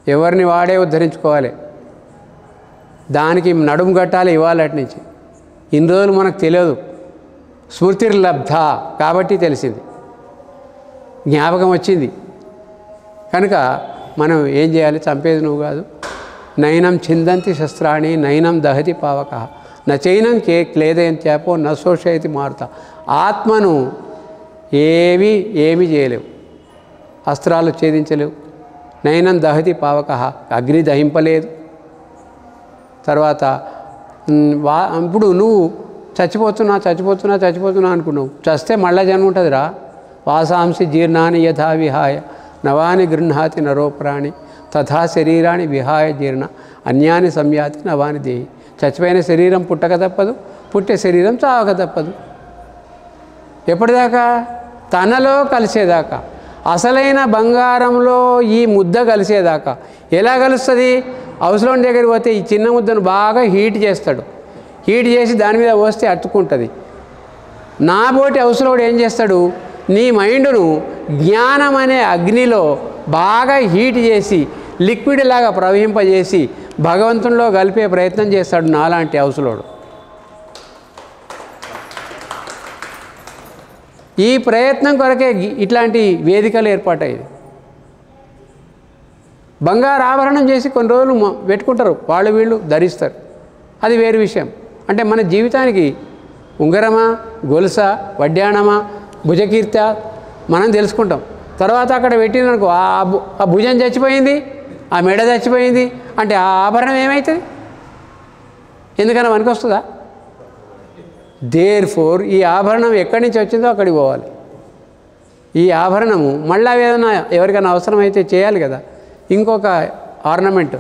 ఎవరిని వాడే ఉద్ధరించుకోవాలి, దానికి నడుము కట్టాలి ఇవాళ నుంచి. ఇన్ని రోజులు మనకు తెలియదు, స్మృతిర్లబ్ధ కాబట్టి తెలిసింది, జ్ఞాపకం వచ్చింది. కనుక మనం ఏం చేయాలి? చంపేది నువ్వు కాదు. నైనం చిందంతి శస్త్రాణి నైనం దహతి పావక నచైనం క్లేదయంత్యాపో నశోషయతి మారుత. ఆత్మను ఏమీ చేయలేవు, అస్త్రాలు ఛేదించలేవు. నైనం దహతి పావక, అగ్ని దహింపలేదు. తర్వాత ఇప్పుడు నువ్వు చచ్చిపోతున్నా అనుకున్నావు, చస్తే మళ్ళా జన్మ ఉంటుందిరా. వాసాంసి జీర్ణాన్ని యథా విహాయ నవాని గృహ్ణాతి నరోప్రాణి తథా శరీరాన్ని విహాయ జీర్ణ అన్యాని సంయాతి నవాని దేహి. చచ్చిపోయిన శరీరం పుట్టక తప్పదు, పుట్టే శరీరం చావక తప్పదు. ఎప్పటిదాకా? తనలో కలిసేదాకా, అసలైన బంగారంలో ఈ ముద్ద కలిసేదాకా. ఎలా కలుస్తుంది? అవసరం దగ్గరికి పోతే ఈ చిన్న ముద్దను బాగా హీట్ చేస్తాడు, హీట్ చేసి దాని మీద పోస్తే అతుక్కుంటుంది. నాబోటి అవసరం ఏం చేస్తాడు? నీ మైండ్ను జ్ఞానం అనే అగ్నిలో బాగా హీట్ చేసి లిక్విడ్ లాగా ప్రవహింపజేసి భగవంతునిలో కలిపే ప్రయత్నం చేస్తాడు నాలాంటి అవసరుడు. ఈ ప్రయత్నం కొరకే ఇట్లాంటి వేదికలు ఏర్పాటయ్యేది. బంగారు ఆభరణం చేసి కొన్ని రోజులు పెట్టుకుంటారు, వాళ్ళు వీళ్ళు ధరిస్తారు, అది వేరు విషయం. అంటే మన జీవితానికి ఉంగరమా, గొలుసా, వడ్డాణమా, భుజకీర్త మనం తెలుసుకుంటాం. తర్వాత అక్కడ పెట్టిననుకో ఆ భుజం చచ్చిపోయింది, ఆ మెడ చచ్చిపోయింది అంటే ఆ ఆభరణం ఏమవుతుంది? ఎందుకన్నా మనకు వస్తుందా? దేర్ఫోర్ ఈ ఆభరణం ఎక్కడి నుంచి వచ్చిందో అక్కడికి పోవాలి. ఈ ఆభరణము మళ్ళీ ఏదైనా ఎవరికైనా అవసరమైతే చేయాలి కదా. ఇంకొక ఆర్నమెంట్,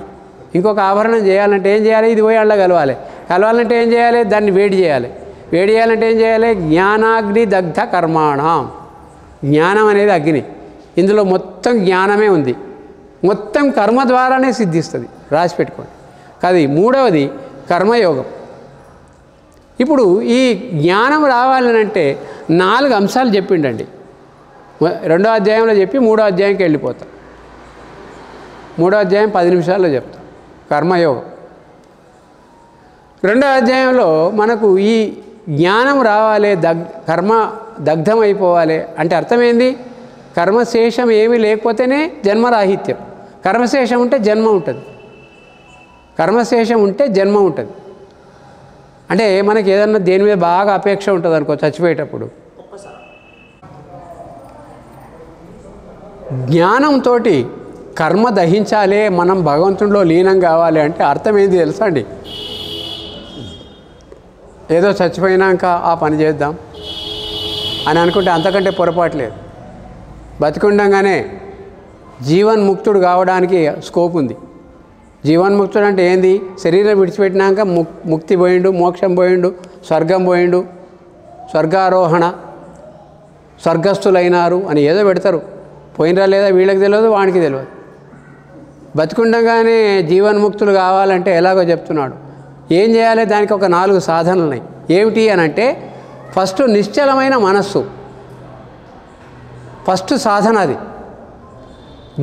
ఇంకొక ఆభరణం చేయాలంటే ఏం చేయాలి? ఇది పోయి అలా కలవాలంటే ఏం చేయాలి? దాన్ని వేడి చేయాలి. వేడి చేయాలంటే ఏం చేయాలి? జ్ఞానాగ్ని దగ్ధ కర్మాణం. జ్ఞానం అనేది అగ్ని, ఇందులో మొత్తం జ్ఞానమే ఉంది, మొత్తం కర్మ ద్వారానే సిద్ధిస్తుంది, రాసి పెట్టుకోండి. అది మూడవది కర్మయోగం. ఇప్పుడు ఈ జ్ఞానం రావాలనంటే 4 అంశాలు చెప్పిండండి. 2వ అధ్యాయంలో చెప్పి 3వ అధ్యాయంకి వెళ్ళిపోతాం. 3వ అధ్యాయం 10 నిమిషాల్లో చెప్తాం కర్మయోగం. 2వ అధ్యాయంలో మనకు ఈ జ్ఞానం రావాలి, కర్మ దగ్ధమైపోవాలి అంటే అర్థమైంది. కర్మశేషం ఏమీ లేకపోతేనే జన్మరాహిత్యం. కర్మశేషం ఉంటే జన్మ ఉంటుంది, కర్మశేషం ఉంటే జన్మ ఉంటుంది. అంటే మనకి ఏదన్నా దేని మీద బాగా అపేక్ష ఉంటుంది అనుకో, చచ్చిపోయేటప్పుడు జ్ఞానంతో కర్మ దహించాలి, మనం భగవంతుడిలో లీనం కావాలి అంటే అర్థం ఏంది తెలుసా అండి? ఏదో చచ్చిపోయినాక ఆ పని చేద్దాం అని అనుకుంటే అంతకంటే పొరపాటు లేదు. బతికుండగానే జీవన్ముక్తుడు కావడానికి స్కోప్ ఉంది. జీవన్ముక్తుడు అంటే ఏంది? శరీరం విడిచిపెట్టినాక ముక్తి పోయిండు, మోక్షం పోయిండు, స్వర్గం పోయిండు, స్వర్గారోహణ, స్వర్గస్థులైనారు అని ఏదో పెడతారు. పోయినరా లేదా వీళ్ళకి తెలియదు, వానికి తెలియదు. బతికుండగానే జీవన్ముక్తులు కావాలంటే ఎలాగో చెప్తున్నాడు. ఏం చేయాలి? దానికి ఒక 4 సాధనలు ఉన్నాయి. ఏమిటి అని అంటే, ఫస్ట్ నిశ్చలమైన మనస్సు, ఫస్ట్ సాధన. అది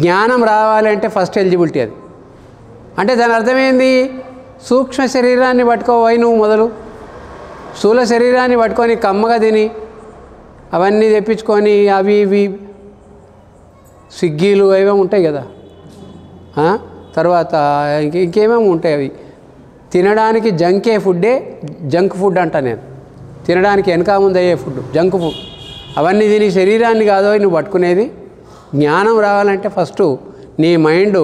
జ్ఞానం రావాలంటే ఫస్ట్ ఎలిజిబిలిటీ. అది అంటే దాని అర్థమైంది, సూక్ష్మ శరీరాన్ని పట్టుకోవాలి నువ్వు మొదలు. స్థూల శరీరాన్ని పట్టుకొని కమ్మగా తిని అవన్నీ తెప్పించుకొని అవి ఇవి స్విగ్గీలు ఏమేమి ఉంటాయి కదా, తర్వాత ఇంకేమేమి ఉంటాయి అవి తినడానికి జంక్ ఫుడ్ అంట నేను. తినడానికి వెనక ముందు అయ్యే ఫుడ్ జంక్ ఫుడ్. అవన్నీ తిని శరీరాన్ని కాదో నువ్వు పట్టుకునేది. జ్ఞానం రావాలంటే ఫస్ట్ నీ మైండ్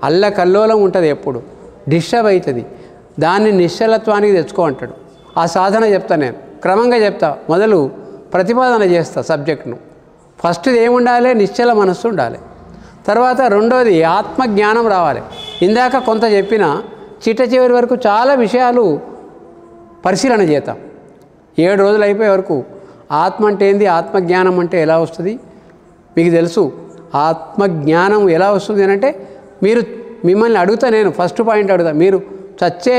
అల్లకల్లోలం ఉంటుంది, ఎప్పుడు డిస్టర్బ్ అవుతుంది. దాన్ని నిశ్చలత్వానికి తెచ్చుకో అంటాడు. ఆ సాధన చెప్తా నేను, క్రమంగా చెప్తా. మొదలు ప్రతిపాదన చేస్తా సబ్జెక్టును. ఫస్ట్ ఏముండాలి? నిశ్చల మనస్సు ఉండాలి. తర్వాత రెండోది ఆత్మజ్ఞానం రావాలి. ఇందాక కొంత చెప్పిన చిట్ట చివరి వరకు చాలా విషయాలు పరిశీలన చేద్దాం. 7 రోజులు అయిపోయే వరకు ఆత్మ అంటే ఏంది, ఆత్మజ్ఞానం అంటే ఎలా వస్తుంది మీకు తెలుసు. ఆత్మజ్ఞానం ఎలా వస్తుంది అని అంటే మిమ్మల్ని అడుగుతా నేను. ఫస్ట్ పాయింట్ అడుగుతా, మీరు చచ్చే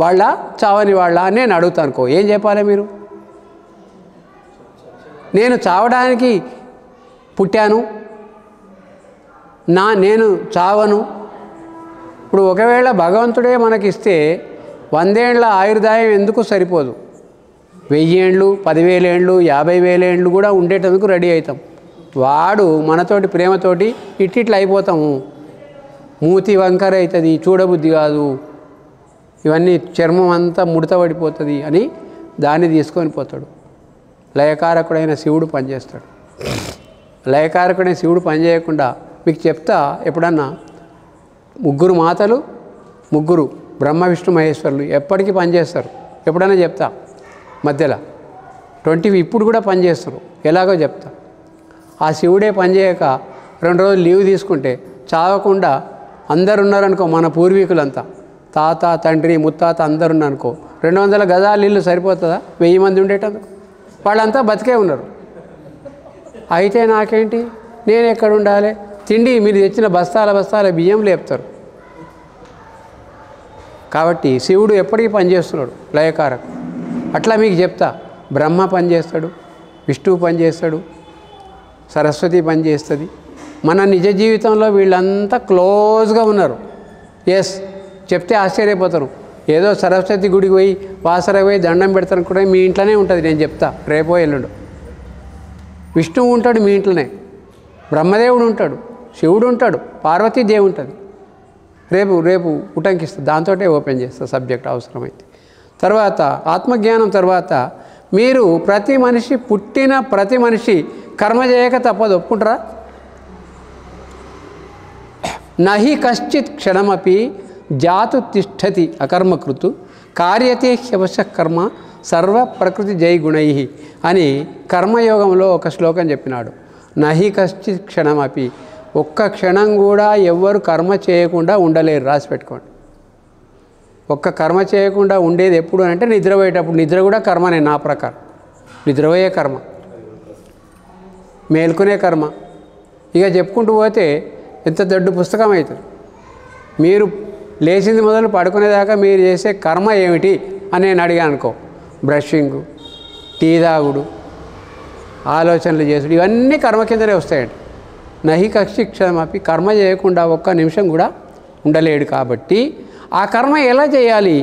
వాళ్ళ చావని వాళ్ళ అని నేను అడుగుతా అనుకో, ఏం చెప్పాలి మీరు? నేను చావడానికి పుట్టాను, నేను చావను. ఇప్పుడు ఒకవేళ భగవంతుడే మనకిస్తే 100 ఏళ్ల ఆయుర్దాయం ఎందుకు సరిపోదు? 1000 ఏళ్ళు, 10,000 ఏళ్ళు, 50,000 ఏళ్ళు కూడా ఉండేటందుకు రెడీ అవుతాం. వాడు మనతోటి ప్రేమతోటి ఇట్టిట్లా అయిపోతాము. మూతి వంకర అవుతుంది, చూడబుద్ధి కాదు, ఇవన్నీ చర్మం అంతా ముడత పడిపోతుంది అని దాన్ని తీసుకొని పోతాడు. లయకారకుడైన శివుడు పనిచేస్తాడు. లయకారకుడైన శివుడు పనిచేయకుండా మీకు చెప్తా. ఎప్పుడన్నా 3 మాతలు, 3 బ్రహ్మ విష్ణు మహేశ్వరులు ఎప్పటికీ పనిచేస్తారు. ఎప్పుడైనా చెప్తా. మధ్యలో 20 ఇప్పుడు కూడా పనిచేస్తారు. ఎలాగో చెప్తా. ఆ శివుడే పనిచేయక 2 రోజులు లీవ్ తీసుకుంటే చావకుండా అందరు ఉన్నారనుకో, మన పూర్వీకులంతా తాత తండ్రి ముత్తాత అందరు ఉన్నారనుకో, 200 గజాల ఇల్లు సరిపోతుందా? 1000 మంది ఉండేటందుకు. వాళ్ళంతా బతికే ఉన్నారు. అయితే నాకేంటి, నేను ఎక్కడ ఉండాలి? తిండి మీరు తెచ్చిన బస్తాల బియ్యం లేపుతారు. కాబట్టి శివుడు ఎప్పటికీ పనిచేస్తున్నాడు, లయకారకు. అట్లా మీకు చెప్తా. బ్రహ్మ పనిచేస్తాడు, విష్ణువు పనిచేస్తాడు, సరస్వతి పనిచేస్తుంది. మన నిజ జీవితంలో వీళ్ళంతా క్లోజ్గా ఉన్నారు. ఎస్, చెప్తే ఆశ్చర్యపోతారు. ఏదో సరస్వతి గుడికి పోయి వాసరకు పోయి దండం పెడతాను కూడా మీ ఇంట్లోనే ఉంటుంది. నేను చెప్తా రేపో ఎల్లుండు. విష్ణువు ఉంటాడు మీ ఇంట్లోనే, బ్రహ్మదేవుడు ఉంటాడు, శివుడు ఉంటాడు, పార్వతీదేవి ఉంటుంది. రేపు ఉటంకిస్తుంది. దాంతో ఓపెన్ చేస్తా సబ్జెక్ట్ అవసరమైతే. తర్వాత ఆత్మజ్ఞానం తర్వాత మీరు పుట్టిన ప్రతి మనిషి కర్మ చేయక తప్పదు. ఒప్పుకుంటారా? నహి కశ్చిత్ క్షణమపి జాతు తిష్టతి అకర్మకృతు కార్యతే హ్యవశ కర్మ సర్వ ప్రకృతి జై గుణై అని కర్మయోగంలో ఒక శ్లోకం చెప్పినాడు. నహి కశ్చిత్ క్షణమపి, ఒక్క క్షణం కూడా ఎవ్వరు కర్మ చేయకుండా ఉండలేరు. రాసి పెట్టుకోండి. ఒక్క కర్మ చేయకుండా ఉండేది ఎప్పుడు అంటే నిద్రపోయేటప్పుడు. నిద్ర కూడా కర్మనే నా ప్రకారం. నిద్రపోయే కర్మ, మేల్కొనే కర్మ. ఇక చెప్పుకుంటూ పోతే ఎంత దొడ్డు పుస్తకం అవుతుంది. మీరు లేచింది మొదలు పడుకునేదాకా మీరు చేసే కర్మ ఏమిటి అని నేను అడిగాను అనుకో, బ్రషింగు, టీ తాగుడు, ఆలోచనలు చేసుడు, ఇవన్నీ కర్మ కిందనే వస్తాయండి. నహి కక్షిక్షమపి, కర్మ చేయకుండా ఒక్క నిమిషం కూడా ఉండలేడు. కాబట్టి ఆ కర్మ ఎలా చేయాలి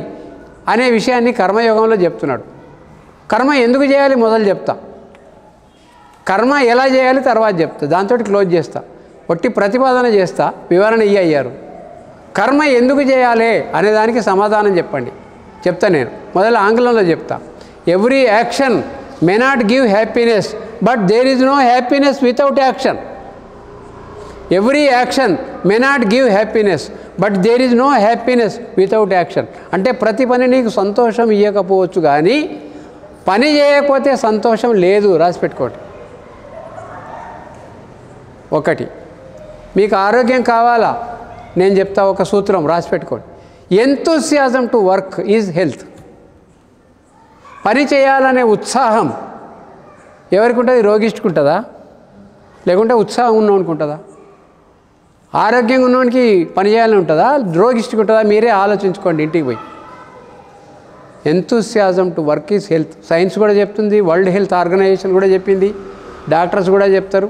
అనే విషయాన్ని కర్మయోగంలో చెప్తున్నాడు. కర్మ ఎందుకు చేయాలి మొదలు చెప్తా, కర్మ ఎలా చేయాలి తర్వాత చెప్తా. దాంతో క్లోజ్ చేస్తా. ఒట్టి ప్రతిపాదన చేస్తా, వివరణ అయ్యారు. కర్మ ఎందుకు చేయాలి అనేదానికి సమాధానం చెప్పండి. చెప్తా నేను. మొదలు ఆంగ్లంలో చెప్తా. Every action may not give happiness, but there is no happiness without action. Every action may not give happiness, but there is no happiness without action. అంటే ప్రతి పని నీకు సంతోషం ఇవ్వకపోవచ్చు, కానీ పని చేయకపోతే సంతోషం లేదు. రాసి పెట్టుకోండి. ఒకటి, మీకు ఆరోగ్యం కావాలా? నేను చెప్తా ఒక సూత్రం, రాసి పెట్టుకోండి. ఎంతూసియాజం టు వర్క్ ఈజ్ హెల్త్. పని చేయాలనే ఉత్సాహం ఎవరికి ఉంటుంది? రోగిష్టికుంటుందా? లేకుంటే ఉత్సాహం ఉన్నోనుకుంటుందా? ఆరోగ్యంగా ఉన్నోనికి పని చేయాలని ఉంటుందా? రోగిష్టికుంటుందా? మీరే ఆలోచించుకోండి ఇంటికి పోయి. Enthusiasm to work is health. Science కూడా చెప్తుంది, వరల్డ్ హెల్త్ ఆర్గనైజేషన్ కూడా చెప్పింది, డాక్టర్స్ కూడా చెప్తారు.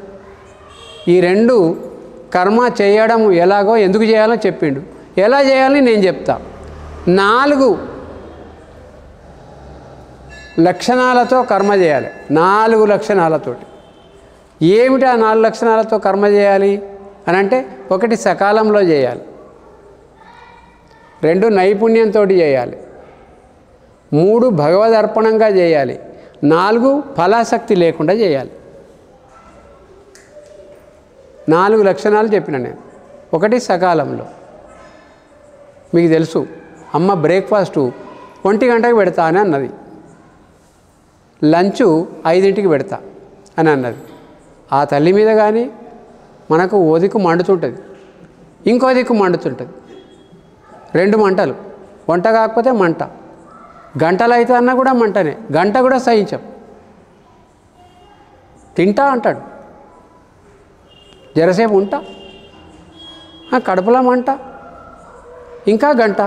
ఈ రెండు కర్మ చేయడం ఎలాగో ఎందుకు చేయాలో చెప్పిండు. ఎలా చేయాలని నేను చెప్తా. 4 లక్షణాలతో కర్మ చేయాలి. 4 లక్షణాలతోటి. ఏమిటి ఆ 4 లక్షణాలతో కర్మ చేయాలి అని అంటే, 1 సకాలంలో చేయాలి, 2 నైపుణ్యంతో చేయాలి, 3 భగవదర్పణంగా చేయాలి, 4 ఫలాసక్తి లేకుండా చేయాలి. 4 లక్షణాలు చెప్పిన నేను. 1 సకాలంలో. మీకు తెలుసు, అమ్మ బ్రేక్ఫాస్టు 1 గంటకి పెడతా అని అన్నది, లంచు 5ంటికి పెడతా అని అన్నది. ఆ తల్లి మీద కానీ మనకు ఓ దిక్కు మండుతుంటుంది, ఇంకో దిక్కు మండుతుంటుంది. 2 మంటలు. వంట కాకపోతే మంట, గంటలు అయితే అన్నా కూడా మంటనే. గంట కూడా సహించాం. తింటా అంటాడు, జరసేపు ఉంటా, కడుపులో మంట, ఇంకా గంట.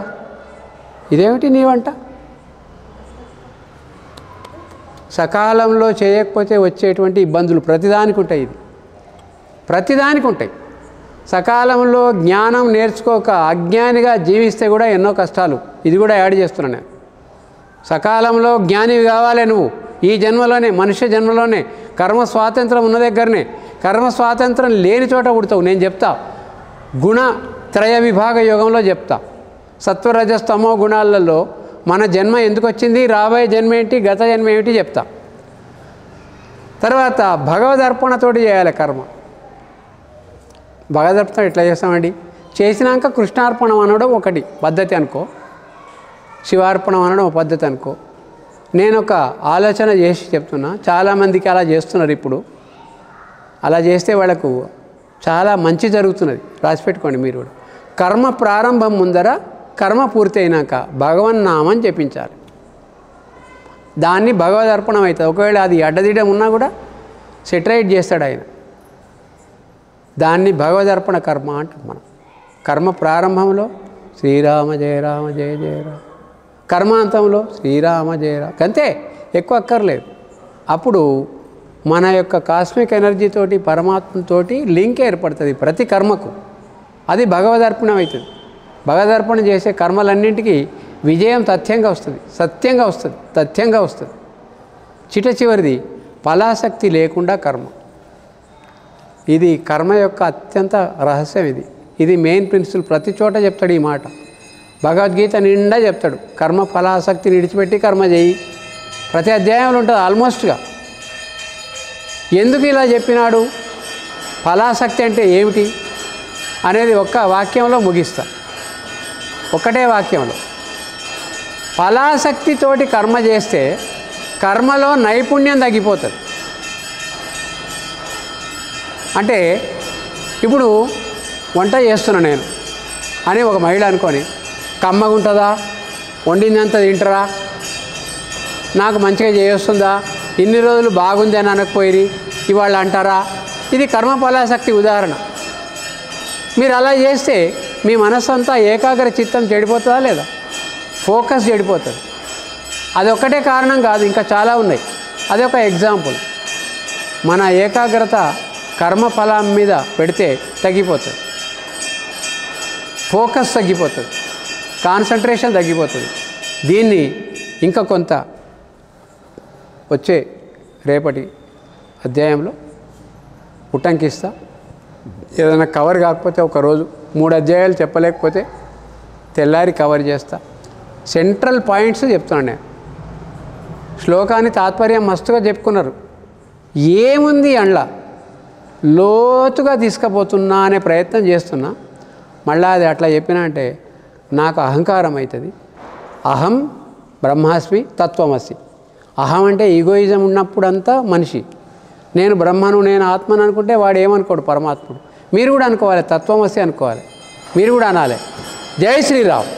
ఇదేమిటి నీ వంట? సకాలంలో చేయకపోతే వచ్చేటువంటి ఇబ్బందులు ప్రతిదానికి ఉంటాయి. ఇది ప్రతిదానికి ఉంటాయి. సకాలంలో జ్ఞానం నేర్చుకోక అజ్ఞానిగా జీవిస్తే కూడా ఎన్నో కష్టాలు. ఇది కూడా యాడ్ చేస్తున్నాను నేను. సకాలంలో జ్ఞానివి కావాలి నువ్వు. ఈ జన్మలోనే, మనుష్య జన్మలోనే. కర్మ స్వాతంత్రం ఉన్న దగ్గరనే. కర్మ స్వాతంత్రం లేని చోట పుడతావు. నేను చెప్తా, గుణత్రయ విభాగ యోగంలో చెప్తా. సత్వరజస్తమో గుణాలలో మన జన్మ ఎందుకు వచ్చింది, రాబోయే జన్మ ఏంటి, గత జన్మ ఏమిటి చెప్తా. తర్వాత భగవదర్పణతోటి చేయాలి కర్మ. భగవదర్పణ ఎట్లా చేస్తామండి? చేసినాక కృష్ణార్పణం అనడం ఒకటి పద్ధతి అనుకో, శివార్పణం అనడం ఒక పద్ధతి అనుకో. నేను ఒక ఆలోచన చేసి చెప్తున్నా, చాలామందికి అలా చేస్తున్నారు ఇప్పుడు. అలా చేస్తే వాళ్ళకు చాలా మంచి జరుగుతున్నది. రాసిపెట్టుకోండి మీరు కూడా. కర్మ ప్రారంభం ముందర, కర్మ పూర్తి అయినాక భగవన్నామని జపించాలి. దాన్ని భగవదర్పణం అవుతుంది. ఒకవేళ అది అడ్డదిడ్డం ఉన్నా కూడా సెటరైట్ చేస్తాడు ఆయన. దాన్ని భగవదర్పణ కర్మ అంటాం మనం. కర్మ ప్రారంభంలో శ్రీరామ జయ రామ జయ జయ రామ, కర్మాంతంలో శ్రీరామ జయ రామ, అంతే, ఎక్కువ అక్కర్లేదు. అప్పుడు మన యొక్క కాస్మిక్ ఎనర్జీతోటి పరమాత్మతోటి లింక్ ఏర్పడుతుంది ప్రతి కర్మకు. అది భగవదర్పణం అవుతుంది. భగవదర్పణ చేసే కర్మలన్నింటికీ విజయం తథ్యంగా వస్తుంది, సత్యంగా వస్తుంది, తథ్యంగా వస్తుంది. చివరిది ఫలాసక్తి లేకుండా కర్మ. ఇది కర్మ యొక్క అత్యంత రహస్యం. ఇది మెయిన్ ప్రిన్సిపల్. ప్రతి చోట చెప్తాడు ఈ మాట. భగవద్గీత నిండా చెప్తాడు, కర్మ ఫలాసక్తిని విడిచిపెట్టి కర్మ చేయి. ప్రతి అధ్యాయంలో ఉంటుంది ఆల్మోస్ట్గా. ఎందుకు ఇలా చెప్పినాడు, ఫలాసక్తి అంటే ఏమిటి అనేది ఒక్క వాక్యంలో ముగిస్తా. ఒకటే వాక్యంలో. ఫలాసక్తితోటి కర్మ చేస్తే కర్మలో నైపుణ్యం తగ్గిపోతుంది. అంటే ఇప్పుడు వంట చేస్తున్నా నేను అని ఒక మహిళ అనుకొని, కమ్మగుంటుందా, వండిందంతా తింటారా, నాకు మంచిగా చేయొస్తుందా, ఇన్ని రోజులు బాగుంది అని అనకపోయి ఇవాళ అంటారా? ఇది కర్మఫలాసక్తి ఉదాహరణ. మీరు అలా చేస్తే మీ మనస్సు అంతా ఏకాగ్ర చిత్తం చెడిపోతుందా లేదా? ఫోకస్ చెడిపోతుంది. అదొక్కటే కారణం కాదు, ఇంకా చాలా ఉన్నాయి. అదొక ఎగ్జాంపుల్. మన ఏకాగ్రత కర్మఫలం మీద పెడితే తగ్గిపోతుంది, ఫోకస్ తగ్గిపోతుంది, కాన్సన్ట్రేషన్ తగ్గిపోతుంది. దీన్ని ఇంకా కొంత వచ్చే రేపటి అధ్యాయంలో ఉటంకిస్తా. ఏదైనా కవర్ కాకపోతే ఒకరోజు 3 అధ్యాయాలు చెప్పలేకపోతే తెల్లారి కవర్ చేస్తా. సెంట్రల్ పాయింట్స్ చెప్తున్నాను నేను. శ్లోకాన్ని తాత్పర్యం మస్తుగా చెప్పుకున్నారు. ఏముంది అండ్లా లోతుగా తీసుకుపోతున్నా అనే ప్రయత్నం చేస్తున్నా. మళ్ళీ అది అట్లా చెప్పినా అంటే నాకు అహంకారం అవుతుంది. అహం బ్రహ్మాస్మి తత్వమసి. అహం అంటే ఈగోయిజం ఉన్నప్పుడంతా మనిషి. నేను బ్రహ్మను, నేను ఆత్మను అనుకుంటే వాడు ఏమనుకోడు, పరమాత్ముడు. మీరు కూడా అనుకోవాలి, తత్వమసి అనుకోవాలి. మీరు కూడా అనాలి. జై శ్రీరామ్.